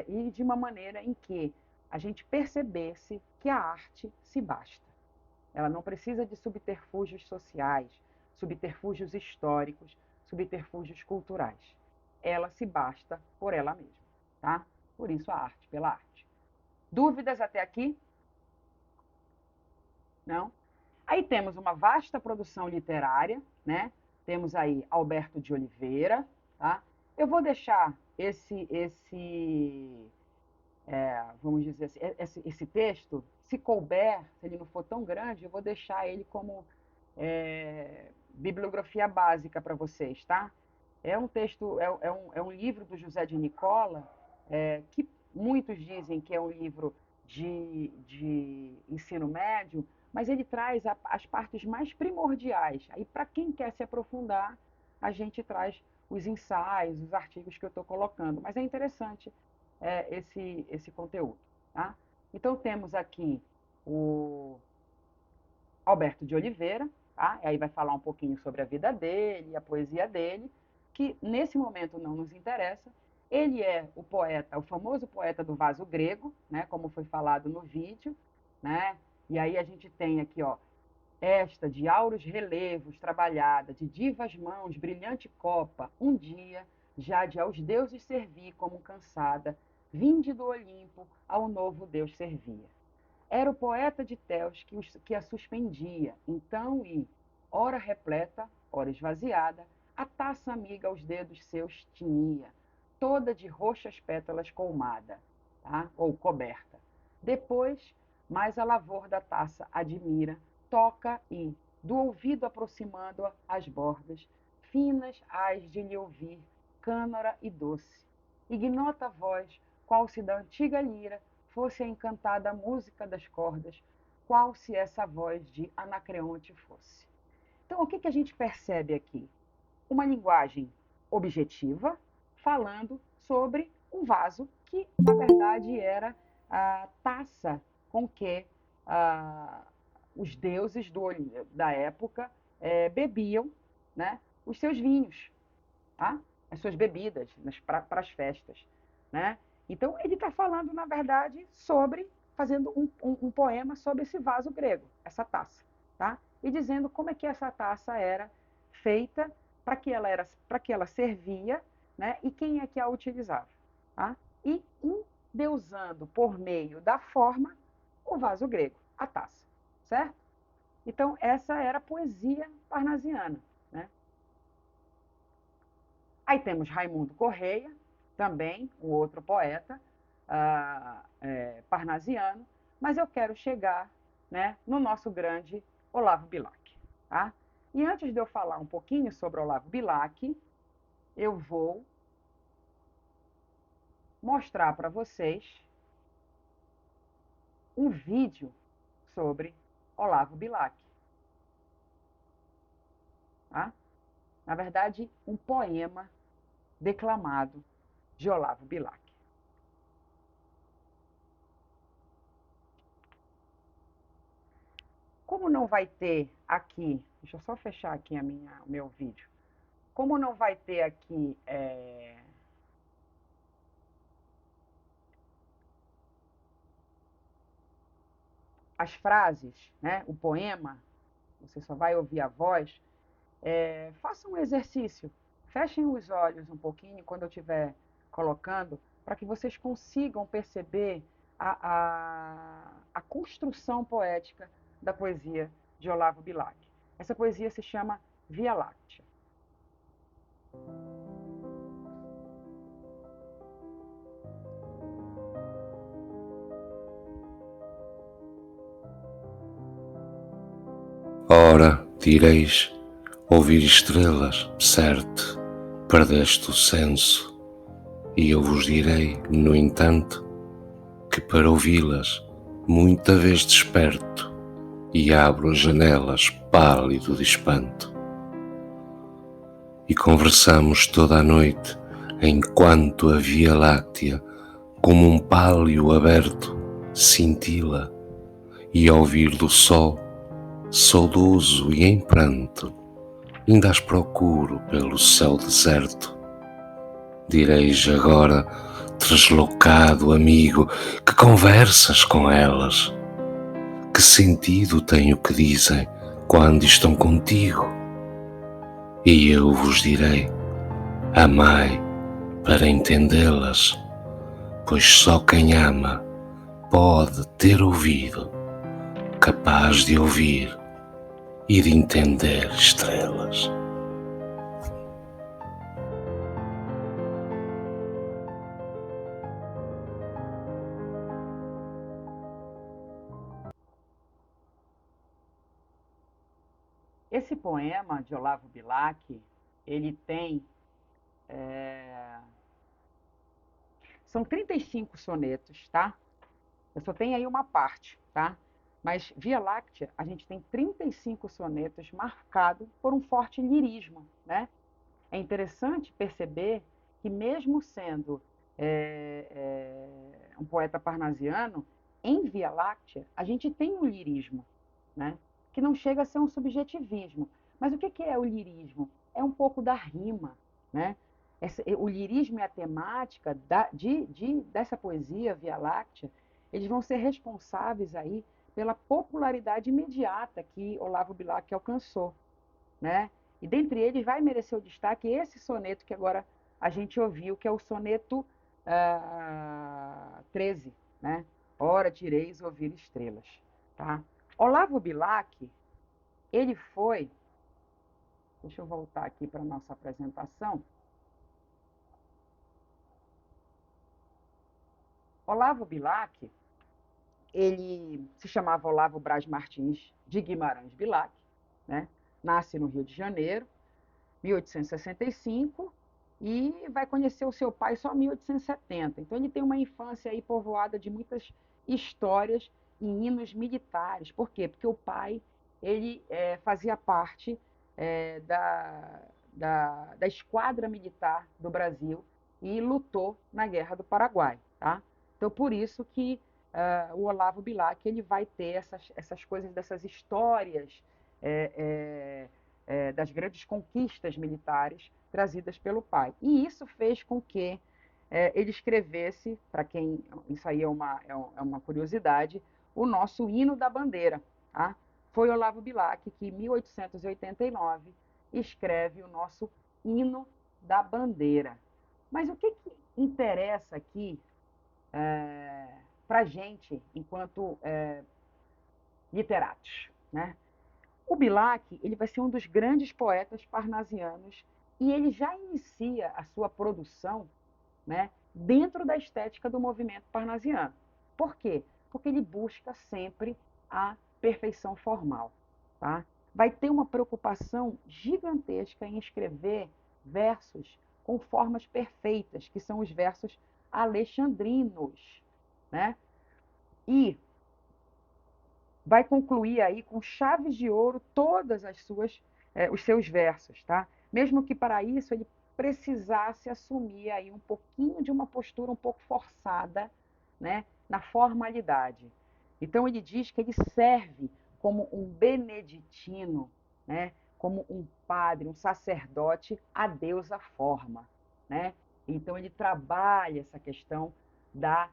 E de uma maneira em que a gente percebesse que a arte se basta. Ela não precisa de subterfúgios sociais, subterfúgios históricos, subterfúgios culturais. Ela se basta por ela mesma, tá? Por isso a arte pela arte. Dúvidas até aqui? Não? Aí temos uma vasta produção literária, né? Temos aí Alberto de Oliveira, tá? Eu vou deixar vamos dizer assim, esse texto, se couber, se ele não for tão grande, eu vou deixar ele como bibliografia básica para vocês, tá? É um texto, é um livro do José de Nicola, que muitos dizem que é um livro de ensino médio, mas ele traz as partes mais primordiais. Aí, para quem quer se aprofundar, a gente traz os ensaios, os artigos que eu estou colocando. Mas é interessante esse conteúdo. Tá? Então, temos aqui o Alberto de Oliveira, tá? Aí vai falar um pouquinho sobre a vida dele, a poesia dele, que nesse momento não nos interessa. Ele é o poeta, o famoso poeta do vaso grego, né? Como foi falado no vídeo, né? E aí a gente tem aqui, ó, esta de auros relevos trabalhada, de divas mãos, brilhante copa, um dia, já de aos deuses servir como cansada, vinde do Olimpo, ao novo Deus servia. Era o poeta de Teos que a suspendia, então e, ora repleta, ora esvaziada, a taça amiga aos dedos seus tinha, toda de roxas pétalas colmada, tá? Ou coberta. Depois, mais a lavor da taça admira, toca e, do ouvido aproximando-a as bordas, finas hás de lhe ouvir, cânora e doce. Ignota a voz, qual se da antiga lira fosse a encantada música das cordas, qual se essa voz de Anacreonte fosse. Então, o que a gente percebe aqui? Uma linguagem objetiva, falando sobre um vaso que, na verdade, era a taça com que os deuses da época bebiam, né, os seus vinhos, tá? As suas bebidas para as festas. Né? Então, ele está falando, na verdade, fazendo um poema sobre esse vaso grego, essa taça. Tá? E dizendo como é que essa taça era feita, para que ela servia, né? E quem é que a utilizava. Tá? E endeusando por meio da forma o vaso grego, a taça. certo? Então, essa era a poesia parnasiana, né? Aí temos Raimundo Correia, também um outro poeta parnasiano, mas eu quero chegar, né, no nosso grande Olavo Bilac. Tá? E antes de eu falar um pouquinho sobre Olavo Bilac, eu vou mostrar para vocês um vídeo sobre Olavo Bilac. Tá? Na verdade, um poema declamado de Olavo Bilac. Como não vai ter aqui, deixa eu só fechar aqui o meu vídeo. Como não vai ter aqui as frases, né, o poema, você só vai ouvir a voz, façam um exercício, fechem os olhos um pouquinho quando eu estiver colocando, para que vocês consigam perceber a construção poética da poesia de Olavo Bilac. Essa poesia se chama Via Láctea. Ora, direis, ouvir estrelas, certo, perdeste o senso, e eu vos direi, no entanto, que para ouvi-las, muita vez desperto, e abro as janelas pálido de espanto. E conversamos toda a noite, enquanto a Via Láctea, como um pálio aberto, cintila, e ao vir do sol, saudoso e em pranto, ainda as procuro pelo céu deserto. Direis agora, deslocado amigo, que conversas com elas? Que sentido tem o que dizem quando estão contigo? E eu vos direi, amai para entendê-las, pois só quem ama pode ter ouvido, capaz de ouvir e de entender estrelas. Esse poema de Olavo Bilac, ele tem... São 35 sonetos, tá? Eu só tenho aí uma parte, tá? Mas Via Láctea, a gente tem 35 sonetos marcados por um forte lirismo, né? É interessante perceber que mesmo sendo um poeta parnasiano, em Via Láctea a gente tem um lirismo, né? Que não chega a ser um subjetivismo. Mas o que é o lirismo? É um pouco da rima, né? O lirismo e a temática dessa poesia Via Láctea, eles vão ser responsáveis aí pela popularidade imediata que Olavo Bilac alcançou, né? E dentre eles vai merecer o destaque esse soneto que agora a gente ouviu, que é o soneto 13, né? Ora direis ouvir estrelas, tá? Olavo Bilac, ele foi... Deixa eu voltar aqui para a nossa apresentação. Olavo Bilac, ele se chamava Olavo Braz Martins de Guimarães Bilac, né? Nasce no Rio de Janeiro, 1865, e vai conhecer o seu pai só em 1870. Então ele tem uma infância aí povoada de muitas histórias e hinos militares. Por quê? Porque o pai ele fazia parte da esquadra militar do Brasil e lutou na Guerra do Paraguai, tá? Então por isso que o Olavo Bilac ele vai ter essas coisas, dessas histórias das grandes conquistas militares trazidas pelo pai. E isso fez com que ele escrevesse, para quem isso aí é uma curiosidade, o nosso hino da bandeira. Tá? Foi Olavo Bilac que, em 1889, escreve o nosso hino da bandeira. Mas o que interessa aqui para a gente, enquanto literatos, né? O Bilac, ele vai ser um dos grandes poetas parnasianos e ele já inicia a sua produção, né, dentro da estética do movimento parnasiano. Por quê? Porque ele busca sempre a perfeição formal, tá? Vai ter uma preocupação gigantesca em escrever versos com formas perfeitas, que são os versos alexandrinos, né? E vai concluir aí com chaves de ouro todas os seus versos, tá? Mesmo que para isso ele precisasse assumir aí um pouquinho de uma postura um pouco forçada, né, na formalidade. Então ele diz que ele serve como um beneditino, né, como um padre, um sacerdote à deusa forma, né? Então ele trabalha essa questão da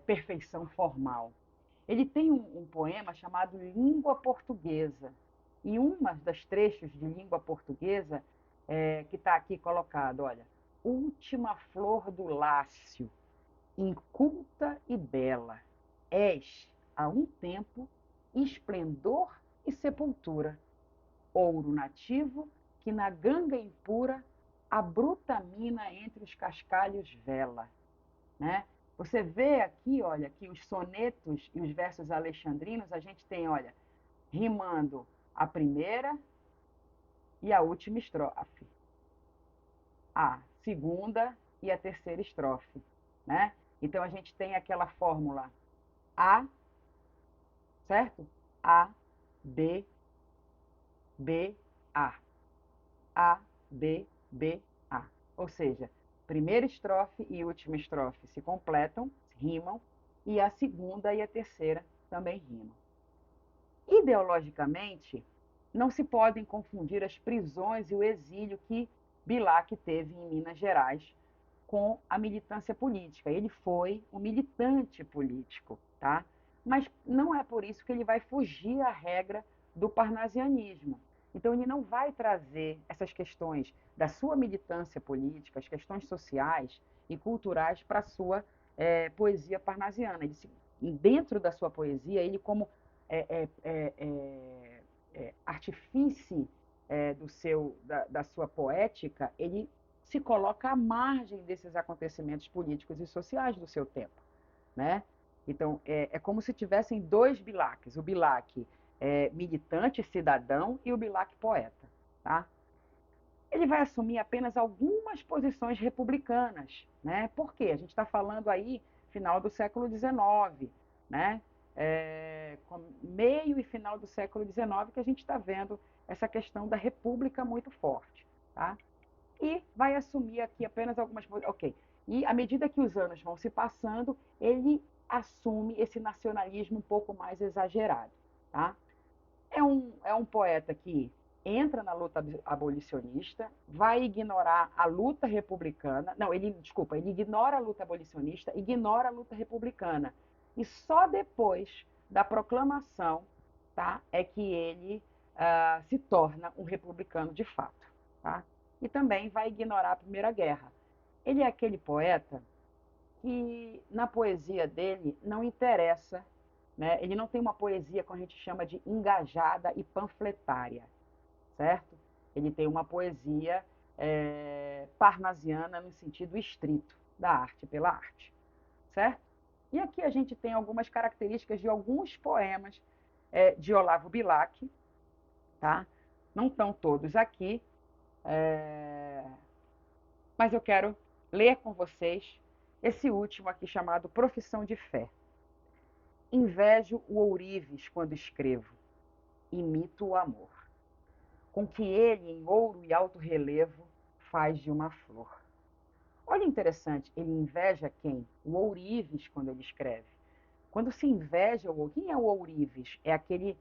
perfeição formal. Ele tem um poema chamado Língua Portuguesa. E uma das trechos de Língua Portuguesa, que está aqui colocado, olha, última flor do lácio, inculta e bela, és, a um tempo, esplendor e sepultura, ouro nativo que na ganga impura a bruta mina entre os cascalhos vela, né? Você vê aqui, olha, que os sonetos e os versos alexandrinos, a gente tem, olha, rimando a primeira e a última estrofe, a segunda e a terceira estrofe, né? Então a gente tem aquela fórmula A, certo? A, B, B, A. A, B, B, A. Ou seja, primeira estrofe e última estrofe se completam, rimam, e a segunda e a terceira também rimam. Ideologicamente, não se podem confundir as prisões e o exílio que Bilac teve em Minas Gerais com a militância política. Ele foi um militante político, tá? Mas não é por isso que ele vai fugir à regra do parnasianismo. Então, ele não vai trazer essas questões da sua militância política, as questões sociais e culturais para a sua poesia parnasiana. Dentro da sua poesia, ele como artifício da sua poética, ele se coloca à margem desses acontecimentos políticos e sociais do seu tempo, né? Então, é como se tivessem dois Bilacs, o Bilac militante, cidadão, e o Bilac poeta, tá? Ele vai assumir apenas algumas posições republicanas, né? Por quê? A gente está falando aí final do século XIX, né? Meio e final do século XIX que a gente está vendo essa questão da república muito forte, tá? E vai assumir aqui apenas algumas... Ok. E à medida que os anos vão se passando, ele assume esse nacionalismo um pouco mais exagerado, tá? É um poeta que entra na luta abolicionista, vai ignorar a luta republicana. Não, desculpa, ele ignora a luta abolicionista, ignora a luta republicana. E só depois da proclamação, tá, é que ele se torna um republicano de fato. Tá? E também vai ignorar a Primeira Guerra. Ele é aquele poeta que, na poesia dele, não interessa, né? Ele não tem uma poesia que a gente chama de engajada e panfletária, certo? Ele tem uma poesia parnasiana no sentido estrito da arte pela arte, certo? E aqui a gente tem algumas características de alguns poemas de Olavo Bilac, tá? Não estão todos aqui, mas eu quero ler com vocês esse último aqui chamado Profissão de Fé. Invejo o ourives quando escrevo, imito o amor, com que ele, em ouro e alto relevo, faz de uma flor. Olha interessante, ele inveja quem? O ourives quando ele escreve. Quando se inveja, quem é o ourives? É aquele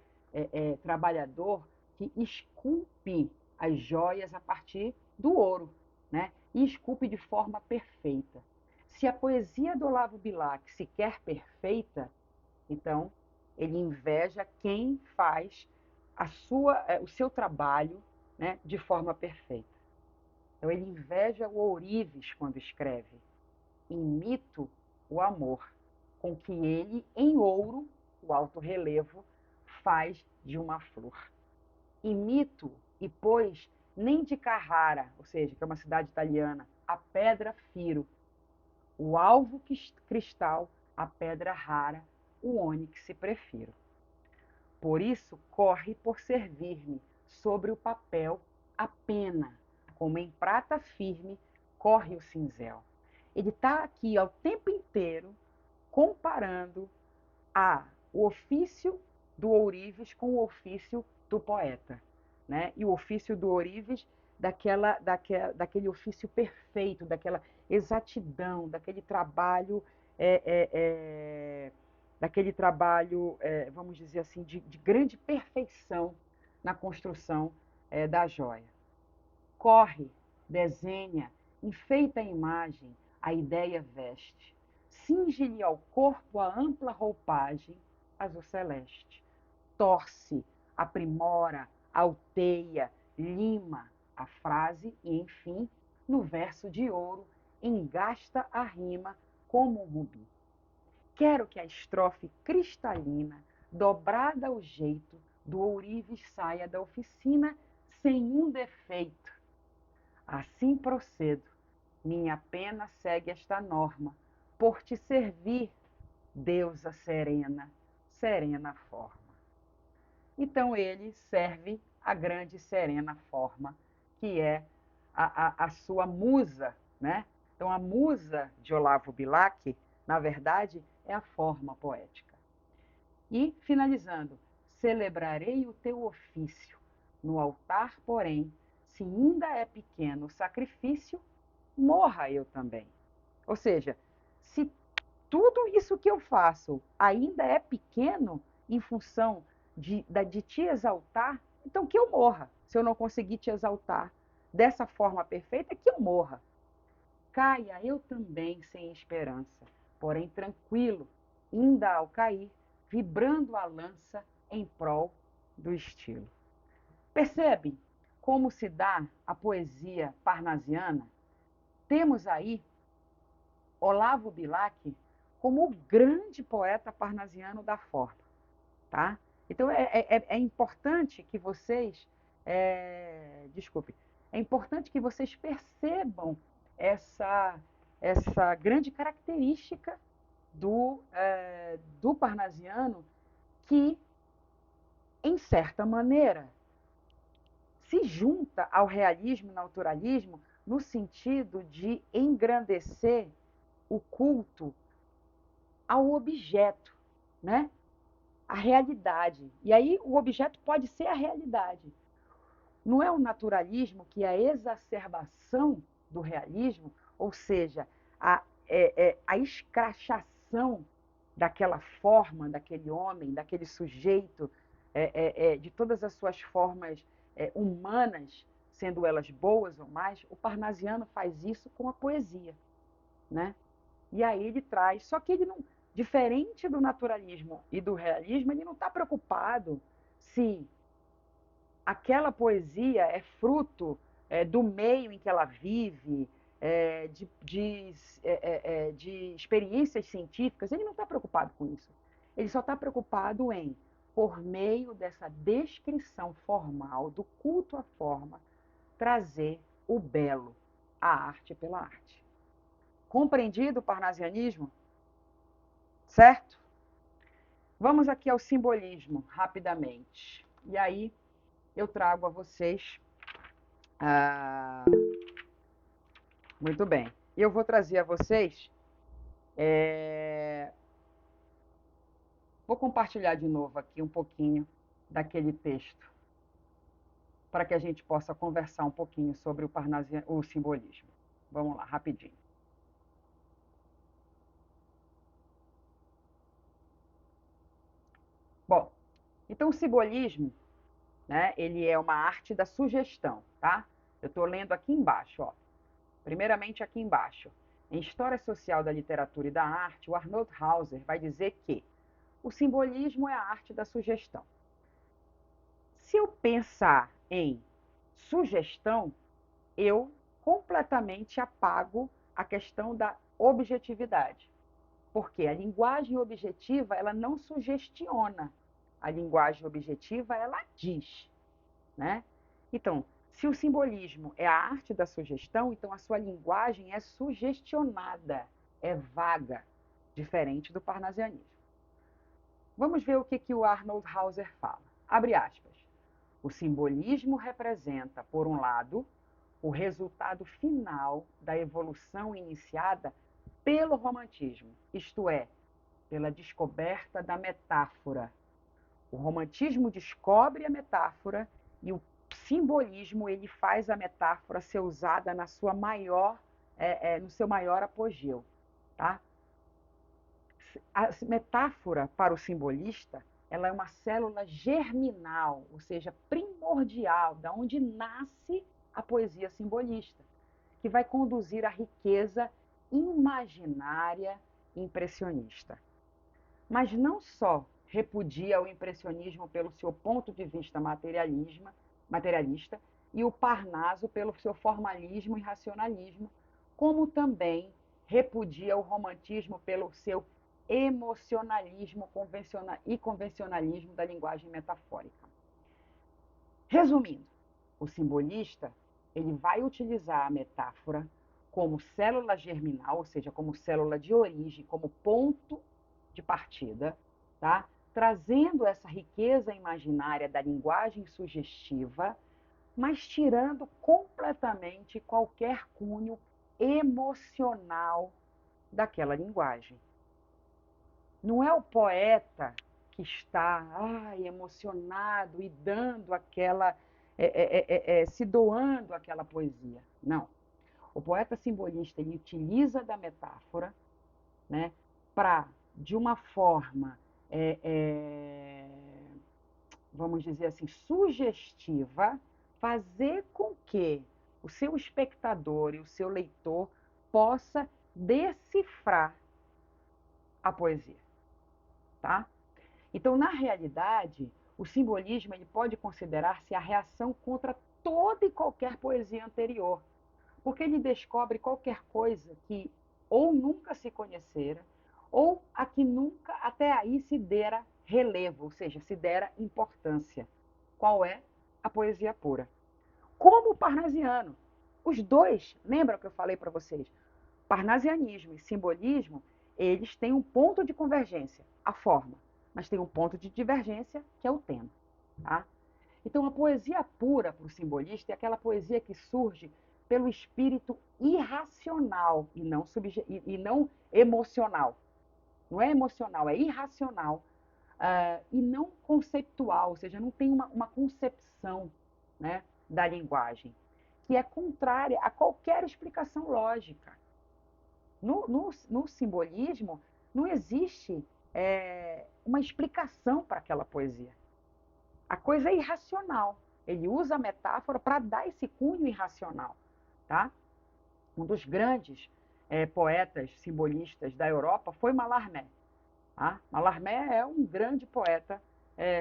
trabalhador que esculpe as joias a partir do ouro, né? E esculpe de forma perfeita. Se a poesia do Olavo Bilac se quer perfeita, então ele inveja quem faz o seu trabalho, né, de forma perfeita. Então ele inveja o ourives quando escreve, imito o amor, com que ele, em ouro, o alto relevo faz de uma flor. Imito e pôs nem de Carrara, ou seja, que é uma cidade italiana, a pedra firo, o alvo cristal, a pedra rara, o ônix prefiro. Por isso corre por servir-me sobre o papel a pena, como em prata firme corre o cinzel. Ele está aqui o tempo inteiro comparando o ofício do ourives com o ofício do poeta, né? E o ofício do ourives daquele ofício perfeito, daquela exatidão, daquele trabalho, vamos dizer assim, de grande perfeição na construção da joia. Corre, desenha, enfeita a imagem, a ideia veste, cinge-lhe ao corpo a ampla roupagem azul celeste, torce, aprimora, alteia, lima a frase e, enfim, no verso de ouro, engasta a rima como um rubi. Quero que a estrofe cristalina, dobrada ao jeito, do ourives saia da oficina sem um defeito. Assim procedo, minha pena segue esta norma, por te servir, deusa serena, serena forma. Então ele serve a grande serena forma, que é a sua musa, né? Então a musa de Olavo Bilac, na verdade, é a forma poética. E, finalizando, celebrarei o teu ofício, no altar, porém, se ainda é pequeno o sacrifício, morra eu também. Ou seja, se tudo isso que eu faço ainda é pequeno em função de te exaltar, então que eu morra. Se eu não conseguir te exaltar dessa forma perfeita, que eu morra. Caia eu também sem esperança, porém tranquilo, ainda ao cair, vibrando a lança em prol do estilo. Percebe como se dá a poesia parnasiana? Temos aí Olavo Bilac como o grande poeta parnasiano da forma, tá? Então é importante que vocês, é importante que vocês percebam essa grande característica do parnasiano que, em certa maneira, se junta ao realismo e naturalismo no sentido de engrandecer o culto ao objeto, né? A realidade. E aí o objeto pode ser a realidade. Não é o naturalismo que é a exacerbação do realismo, ou seja, a escrachação daquela forma, daquele homem, daquele sujeito, de todas as suas formas humanas, sendo elas boas ou mais. O parnasiano faz isso com a poesia, né? E aí ele traz, só que ele não, diferente do naturalismo e do realismo, ele não está preocupado se aquela poesia é fruto do meio em que ela vive, de experiências científicas. Ele não está preocupado com isso. Ele só está preocupado em, por meio dessa descrição formal do culto à forma, trazer o belo, a arte pela arte. Compreendido o parnasianismo? Certo? Vamos aqui ao simbolismo, rapidamente. E aí eu trago a vocês... Muito bem. Eu vou trazer a vocês... Vou compartilhar de novo aqui um pouquinho daquele texto, para que a gente possa conversar um pouquinho sobre o simbolismo. Vamos lá, rapidinho. Bom, então o simbolismo, né, ele é uma arte da sugestão, tá? Eu estou lendo aqui embaixo, ó. Primeiramente aqui embaixo. Em História Social da Literatura e da Arte, o Arnold Hauser vai dizer que o simbolismo é a arte da sugestão. Se eu pensar em sugestão, eu completamente apago a questão da objetividade. Porque a linguagem objetiva, ela não sugestiona. A linguagem objetiva, ela diz, né? Então, se o simbolismo é a arte da sugestão, então a sua linguagem é sugestionada, é vaga, diferente do parnasianismo. Vamos ver o que o Arnold Hauser fala. Abre aspas. O simbolismo representa, por um lado, o resultado final da evolução iniciada pelo romantismo, isto é, pela descoberta da metáfora. O romantismo descobre a metáfora e o simbolismo ele faz a metáfora ser usada na sua no seu maior apogeu. Tá? A metáfora para o simbolista ela é uma célula germinal, ou seja, primordial, da onde nasce a poesia simbolista, que vai conduzir à riqueza imaginária impressionista. Mas não só repudia o impressionismo pelo seu ponto de vista materialista e o Parnaso pelo seu formalismo e racionalismo, como também repudia o romantismo pelo seu emocionalismo e convencionalismo da linguagem metafórica. Resumindo, o simbolista ele vai utilizar a metáfora como célula germinal, ou seja, como célula de origem, como ponto de partida, tá? Trazendo essa riqueza imaginária da linguagem sugestiva, mas tirando completamente qualquer cunho emocional daquela linguagem. Não é o poeta que está emocionado e dando aquela, se doando aquela poesia. Não. O poeta simbolista ele utiliza da metáfora, né, para, de uma forma, vamos dizer assim, sugestiva, fazer com que o seu espectador e o seu leitor possa decifrar a poesia. Tá? Então, na realidade, o simbolismo ele pode considerar-se a reação contra toda e qualquer poesia anterior, porque ele descobre qualquer coisa que ou nunca se conhecera, ou a que nunca até aí se dera relevo, ou seja, se dera importância. Qual é? A poesia pura. Como o parnasiano. Os dois, lembra que eu falei para vocês? Parnasianismo e simbolismo, eles têm um ponto de convergência, a forma, mas tem um ponto de divergência, que é o tema. Tá? Então, a poesia pura para o simbolista é aquela poesia que surge pelo espírito irracional e não emocional. Não é emocional, é irracional e não conceptual, ou seja, não tem uma concepção, né, da linguagem, que é contrária a qualquer explicação lógica. No simbolismo, não existe uma explicação para aquela poesia. A coisa é irracional. Ele usa a metáfora para dar esse cunho irracional. Tá? Um dos grandes poetas simbolistas da Europa foi Mallarmé. Tá? Mallarmé é um grande poeta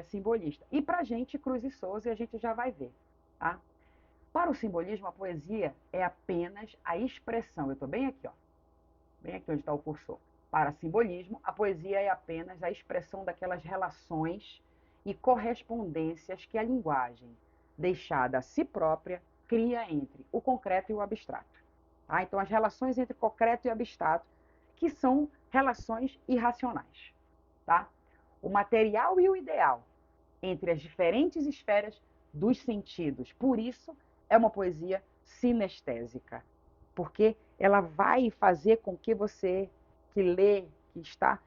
simbolista. E para a gente, Cruz e Souza, e a gente já vai ver. Tá? Para o simbolismo, a poesia é apenas a expressão. Eu estou bem aqui, ó. Bem aqui onde está o cursor. Para simbolismo, a poesia é apenas a expressão daquelas relações e correspondências que a linguagem, deixada a si própria, cria entre o concreto e o abstrato. Tá? Então, as relações entre concreto e abstrato, que são relações irracionais. Tá? O material e o ideal, entre as diferentes esferas dos sentidos. Por isso, é uma poesia sinestésica, porque ela vai fazer com que você, que lê, que está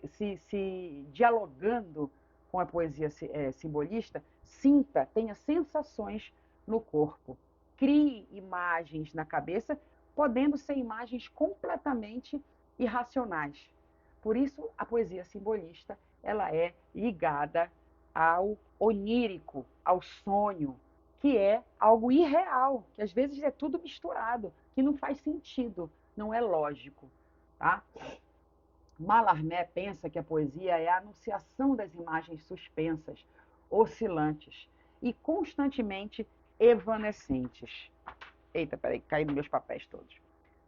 se dialogando com a poesia simbolista, sinta, tenha sensações no corpo, crie imagens na cabeça, podendo ser imagens completamente irracionais. Por isso, a poesia simbolista ela é ligada ao onírico, ao sonho, que é algo irreal, que às vezes é tudo misturado, que não faz sentido, não é lógico. Tá? Mallarmé pensa que a poesia é a anunciação das imagens suspensas, oscilantes e constantemente evanescentes. Eita, peraí, caí nos meus papéis todos.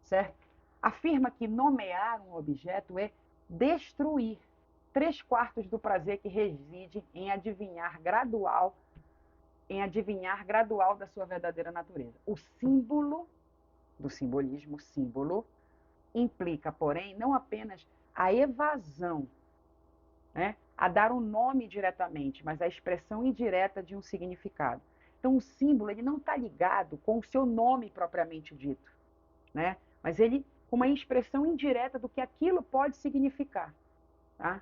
Certo? afirma que nomear um objeto é destruir 3/4 do prazer que reside em adivinhar gradual da sua verdadeira natureza. O símbolo do simbolismo, símbolo, implica, porém, não apenas a evasão, né, a dar um nome diretamente, mas a expressão indireta de um significado. Então, o símbolo ele não está ligado com o seu nome propriamente dito, né, mas ele com uma expressão indireta do que aquilo pode significar. Tá?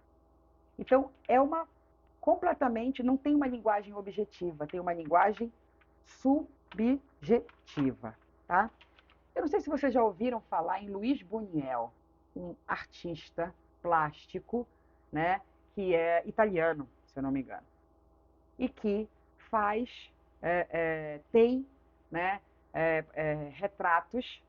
Então, completamente, não tem uma linguagem objetiva, tem uma linguagem subjetiva. Tá? Eu não sei se vocês já ouviram falar em Luiz Buñuel, um artista plástico, né, que é italiano, se eu não me engano, e que tem, né, retratos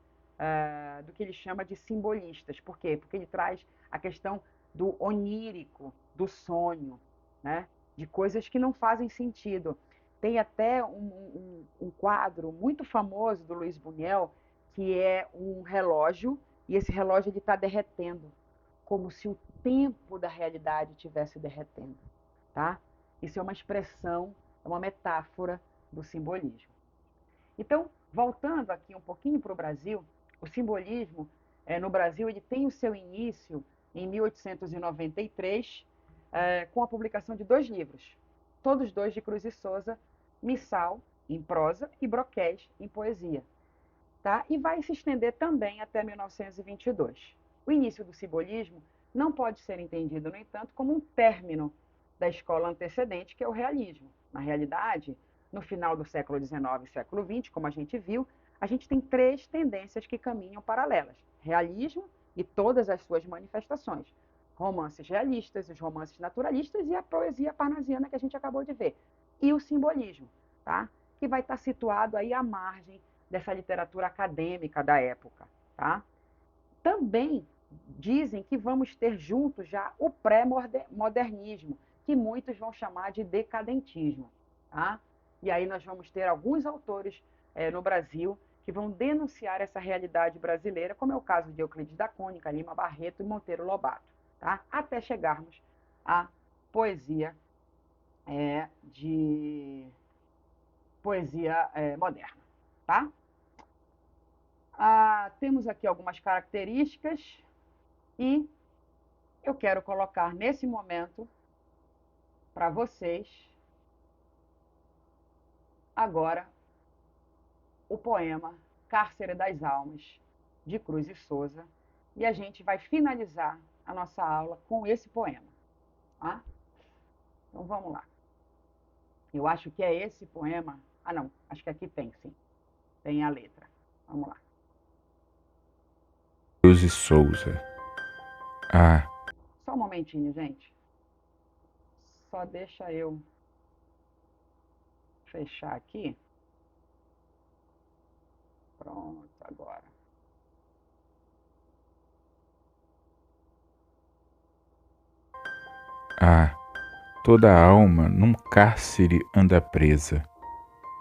do que ele chama de simbolistas. Por quê? Porque ele traz a questão do onírico, do sonho, né, de coisas que não fazem sentido. Tem até um quadro muito famoso do Luiz Buñuel, que é um relógio, e esse relógio está derretendo, como se o tempo da realidade estivesse derretendo. Tá? Isso é uma expressão, é uma metáfora do simbolismo. Então, voltando aqui um pouquinho para o Brasil, o simbolismo no Brasil ele tem o seu início em 1893, com a publicação de 2 livros, todos 2 de Cruz e Souza, Missal, em prosa, e Broquéis, em poesia. Tá? E vai se estender também até 1922. O início do simbolismo não pode ser entendido, no entanto, como um término da escola antecedente, que é o realismo. Na realidade, no final do século XIX e século XX, como a gente viu, a gente tem 3 tendências que caminham paralelas: realismo e todas as suas manifestações, romances realistas, os romances naturalistas e a poesia parnasiana que a gente acabou de ver, e o simbolismo, tá? Que vai estar situado aí à margem dessa literatura acadêmica da época. Tá? Também dizem que vamos ter juntos já o pré-modernismo, que muitos vão chamar de decadentismo. Tá? E aí nós vamos ter alguns autores no Brasil que vão denunciar essa realidade brasileira, como é o caso de Euclides da Cunha, Lima Barreto e Monteiro Lobato, tá? Até chegarmos à poesia moderna. Tá? Temos aqui algumas características e eu quero colocar nesse momento para vocês agora o poema Cárcere das Almas, de Cruz e Souza, e a gente vai finalizar a nossa aula com esse poema. Tá? Então vamos lá. Eu acho que é esse poema. Não, acho que aqui tem, sim. Tem a letra. Vamos lá. Cruz e Souza. Só um momentinho, gente. Só deixa eu fechar aqui. Pronto, agora. Toda a alma num cárcere anda presa,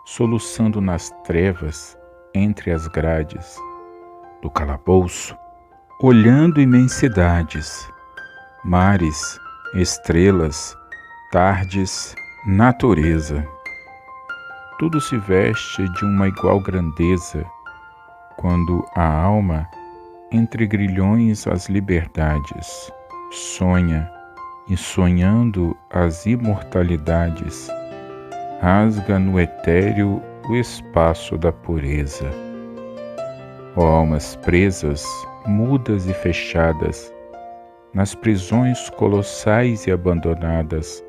soluçando nas trevas, entre as grades do calabouço, olhando imensidades, mares, estrelas, tardes, natureza. Tudo se veste de uma igual grandeza, quando a alma, entre grilhões as liberdades, sonha, e sonhando as imortalidades, rasga no etéreo o espaço da pureza. Ó almas presas, mudas e fechadas, nas prisões colossais e abandonadas,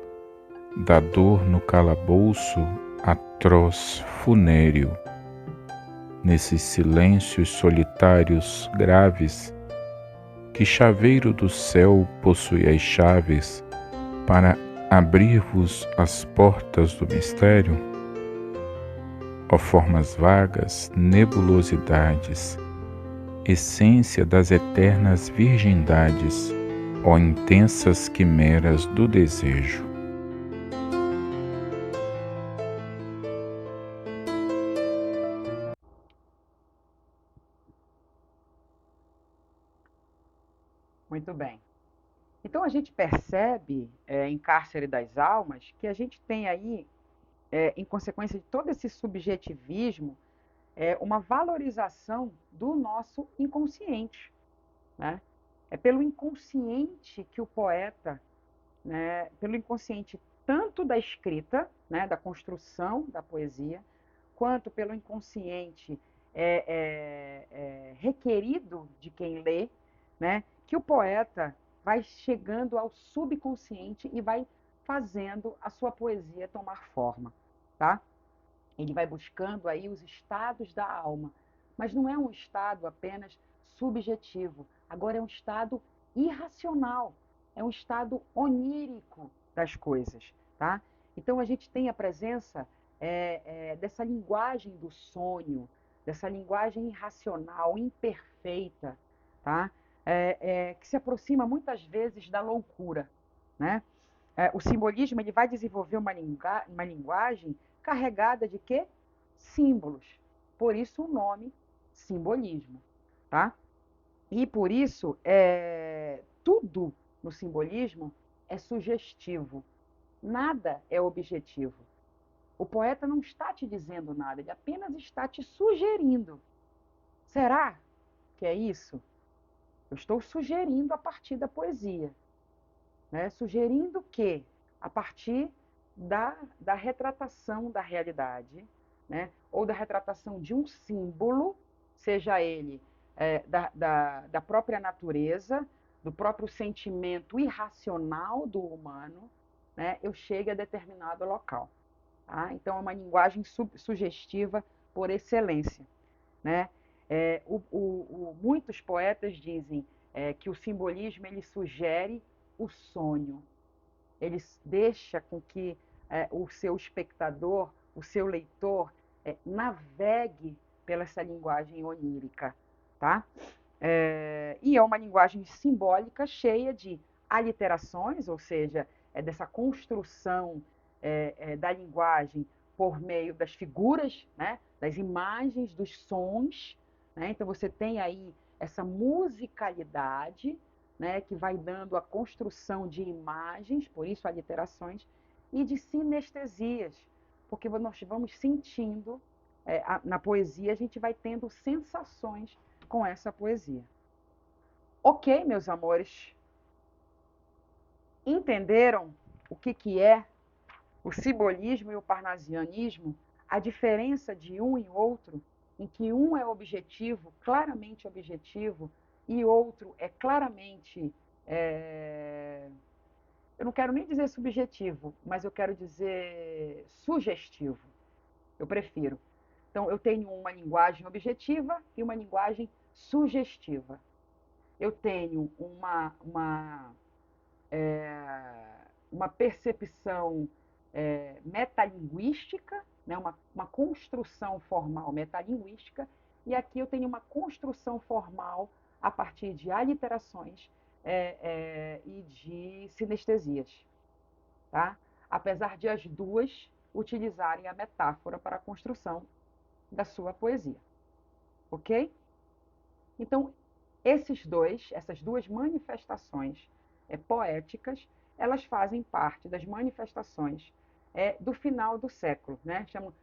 da dor no calabouço atroz funéreo, nesses silêncios solitários graves, que chaveiro do céu possui as chaves para abrir-vos as portas do mistério? Ó formas vagas, nebulosidades, essência das eternas virgindades, ó intensas quimeras do desejo. Muito bem. Então, a gente percebe, em Cárcere das Almas, que a gente tem aí, em consequência de todo esse subjetivismo, uma valorização do nosso inconsciente, né? É pelo inconsciente que o poeta, né, pelo inconsciente tanto da escrita, né, da construção da poesia, quanto pelo inconsciente requerido de quem lê, né, que o poeta vai chegando ao subconsciente e vai fazendo a sua poesia tomar forma, tá? Ele vai buscando aí os estados da alma, mas não é um estado apenas subjetivo, agora é um estado irracional, é um estado onírico das coisas, tá? Então a gente tem a presença dessa linguagem do sonho, dessa linguagem irracional, imperfeita, tá? Que se aproxima muitas vezes da loucura, né? O simbolismo ele vai desenvolver uma linguagem carregada de quê? Símbolos. Por isso o nome simbolismo, tá? E por isso tudo no simbolismo é sugestivo. Nada é objetivo. O poeta não está te dizendo nada, ele apenas está te sugerindo. Será que é isso? Eu estou sugerindo a partir da poesia, né? Sugerindo que, a partir da retratação da realidade, né? Ou da retratação de um símbolo, seja ele da própria natureza, do próprio sentimento irracional do humano, né? Eu chego a determinado local. Tá? Então, é uma linguagem sugestiva por excelência, né? Muitos poetas dizem que o simbolismo ele sugere o sonho. Ele deixa com que o seu espectador, o seu leitor, navegue pela essa linguagem onírica, tá? E é uma linguagem simbólica cheia de aliterações, ou seja, dessa construção da linguagem por meio das figuras, né? Das imagens, dos sons, né? Então você tem aí essa musicalidade, né, que vai dando a construção de imagens, por isso aliterações, e de sinestesias, porque nós vamos sentindo, na poesia, a gente vai tendo sensações com essa poesia. Ok, meus amores? Entenderam o que é o simbolismo e o parnasianismo? A diferença de um e outro, em que um é objetivo, claramente objetivo, e outro é claramente, eu não quero nem dizer subjetivo, mas eu quero dizer sugestivo. Eu prefiro. Então, eu tenho uma linguagem objetiva e uma linguagem sugestiva. Eu tenho uma percepção metalinguística, né? uma construção formal metalinguística, e aqui eu tenho uma construção formal a partir de aliterações e de sinestesias, tá? Apesar de as duas utilizarem a metáfora para a construção da sua poesia, ok? Então, essas duas manifestações poéticas, elas fazem parte das manifestações do final do século, né? Chamam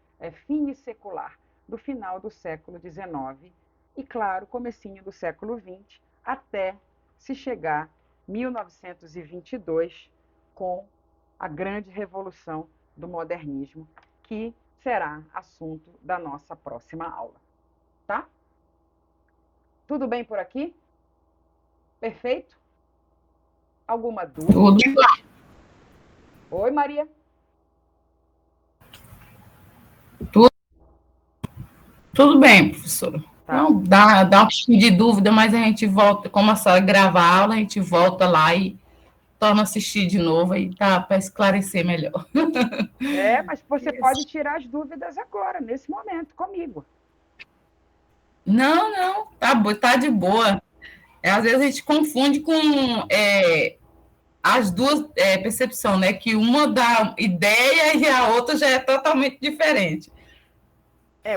finissecular, do final do século XIX, e, claro, comecinho do século XX, até se chegar 1922, com a grande revolução do modernismo, que será assunto da nossa próxima aula. Tá? Tudo bem por aqui? Perfeito? Alguma dúvida? Tudo. Oi, Maria. Tudo bem, professora. Tá. Não, dá um pouquinho de dúvida, mas a gente volta, como a senhora grava a aula, a gente volta lá e torna a assistir de novo, aí tá para esclarecer melhor. Mas você pode tirar as dúvidas agora, nesse momento, comigo. Não, tá de boa. Às vezes a gente confunde com as duas percepções, né? Que uma dá ideia e a outra já é totalmente diferente.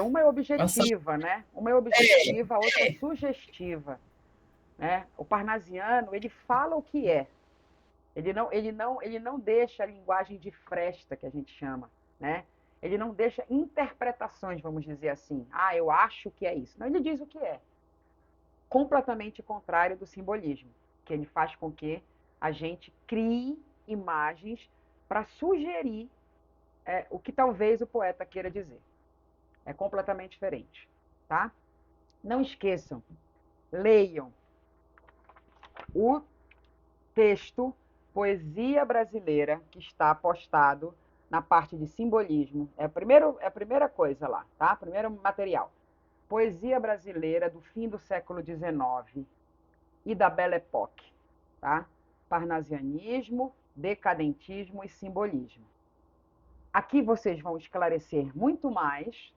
Uma é objetiva, né? Uma é objetiva, a outra é sugestiva. né? O parnasiano, ele fala o que é. Ele não deixa a linguagem de fresta, que a gente chama, né? Ele não deixa interpretações, vamos dizer assim. Ah, eu acho que é isso. Não, ele diz o que é. Completamente contrário do simbolismo, que ele faz com que a gente crie imagens para sugerir o que talvez o poeta queira dizer. É completamente diferente, tá? Não esqueçam, leiam o texto Poesia Brasileira, que está postado na parte de simbolismo. É a primeira coisa lá, tá? Primeiro material. Poesia Brasileira do fim do século XIX e da Belle Époque, tá? Parnasianismo, decadentismo e simbolismo. Aqui vocês vão esclarecer muito mais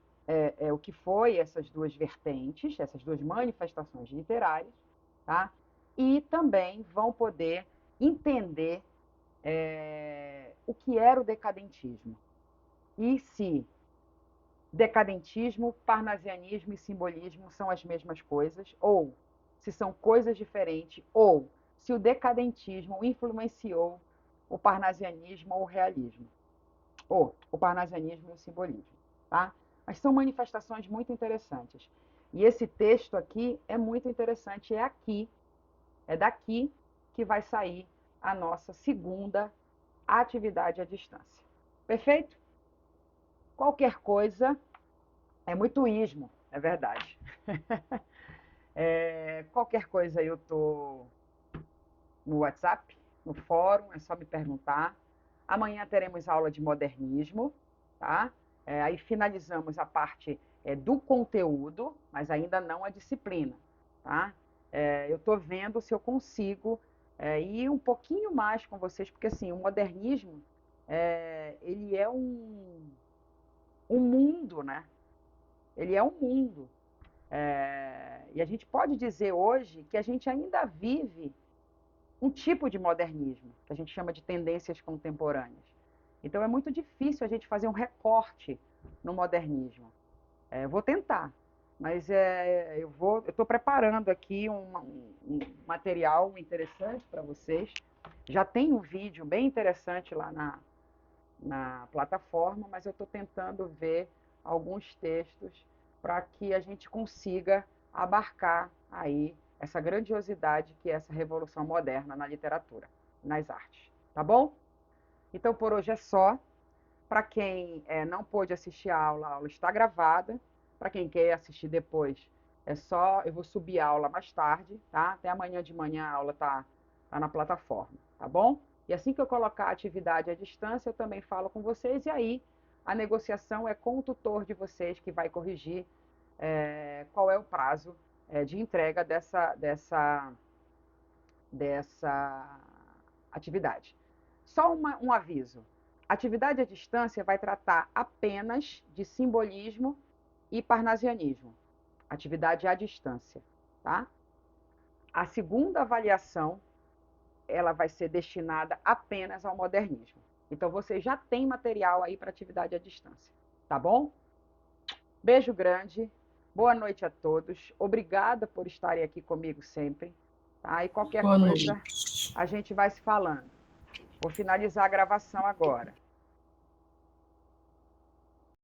o que foi essas duas vertentes, essas duas manifestações literárias, tá? E também vão poder entender o que era o decadentismo. E se decadentismo, parnasianismo e simbolismo são as mesmas coisas, ou se são coisas diferentes, ou se o decadentismo influenciou o parnasianismo ou o realismo, ou o parnasianismo e o simbolismo, tá? Mas são manifestações muito interessantes. E esse texto aqui é muito interessante, é daqui que vai sair a nossa segunda atividade à distância. Perfeito? Qualquer coisa é muito ismo, é verdade. Qualquer coisa eu estou no WhatsApp, no fórum, é só me perguntar. Amanhã teremos aula de modernismo, tá? Aí finalizamos a parte do conteúdo, mas ainda não a disciplina, tá? Eu estou vendo se eu consigo ir um pouquinho mais com vocês, porque assim, o modernismo ele é um mundo, né? Ele é um mundo. E a gente pode dizer hoje que a gente ainda vive um tipo de modernismo, que a gente chama de tendências contemporâneas. Então é muito difícil a gente fazer um recorte no modernismo. Eu vou tentar, mas eu estou preparando aqui um material interessante para vocês. Já tem um vídeo bem interessante lá na plataforma, mas eu estou tentando ver alguns textos para que a gente consiga abarcar aí essa grandiosidade que é essa revolução moderna na literatura, nas artes, tá bom? Então por hoje é só. Para quem não pôde assistir a aula está gravada. Para quem quer assistir depois, eu vou subir a aula mais tarde, tá? Até amanhã de manhã a aula tá na plataforma, tá bom? E assim que eu colocar a atividade à distância, eu também falo com vocês, e aí a negociação é com o tutor de vocês que vai corrigir qual é o prazo de entrega dessa atividade. Só um aviso: a atividade à distância vai tratar apenas de simbolismo e parnasianismo. Atividade à distância, tá? A segunda avaliação, ela vai ser destinada apenas ao modernismo. Então, você já tem material aí para atividade à distância, tá bom? Beijo grande, boa noite a todos, obrigada por estarem aqui comigo sempre, tá? E qualquer Boa coisa, noite. a gente vai se falando. Vou finalizar a gravação agora.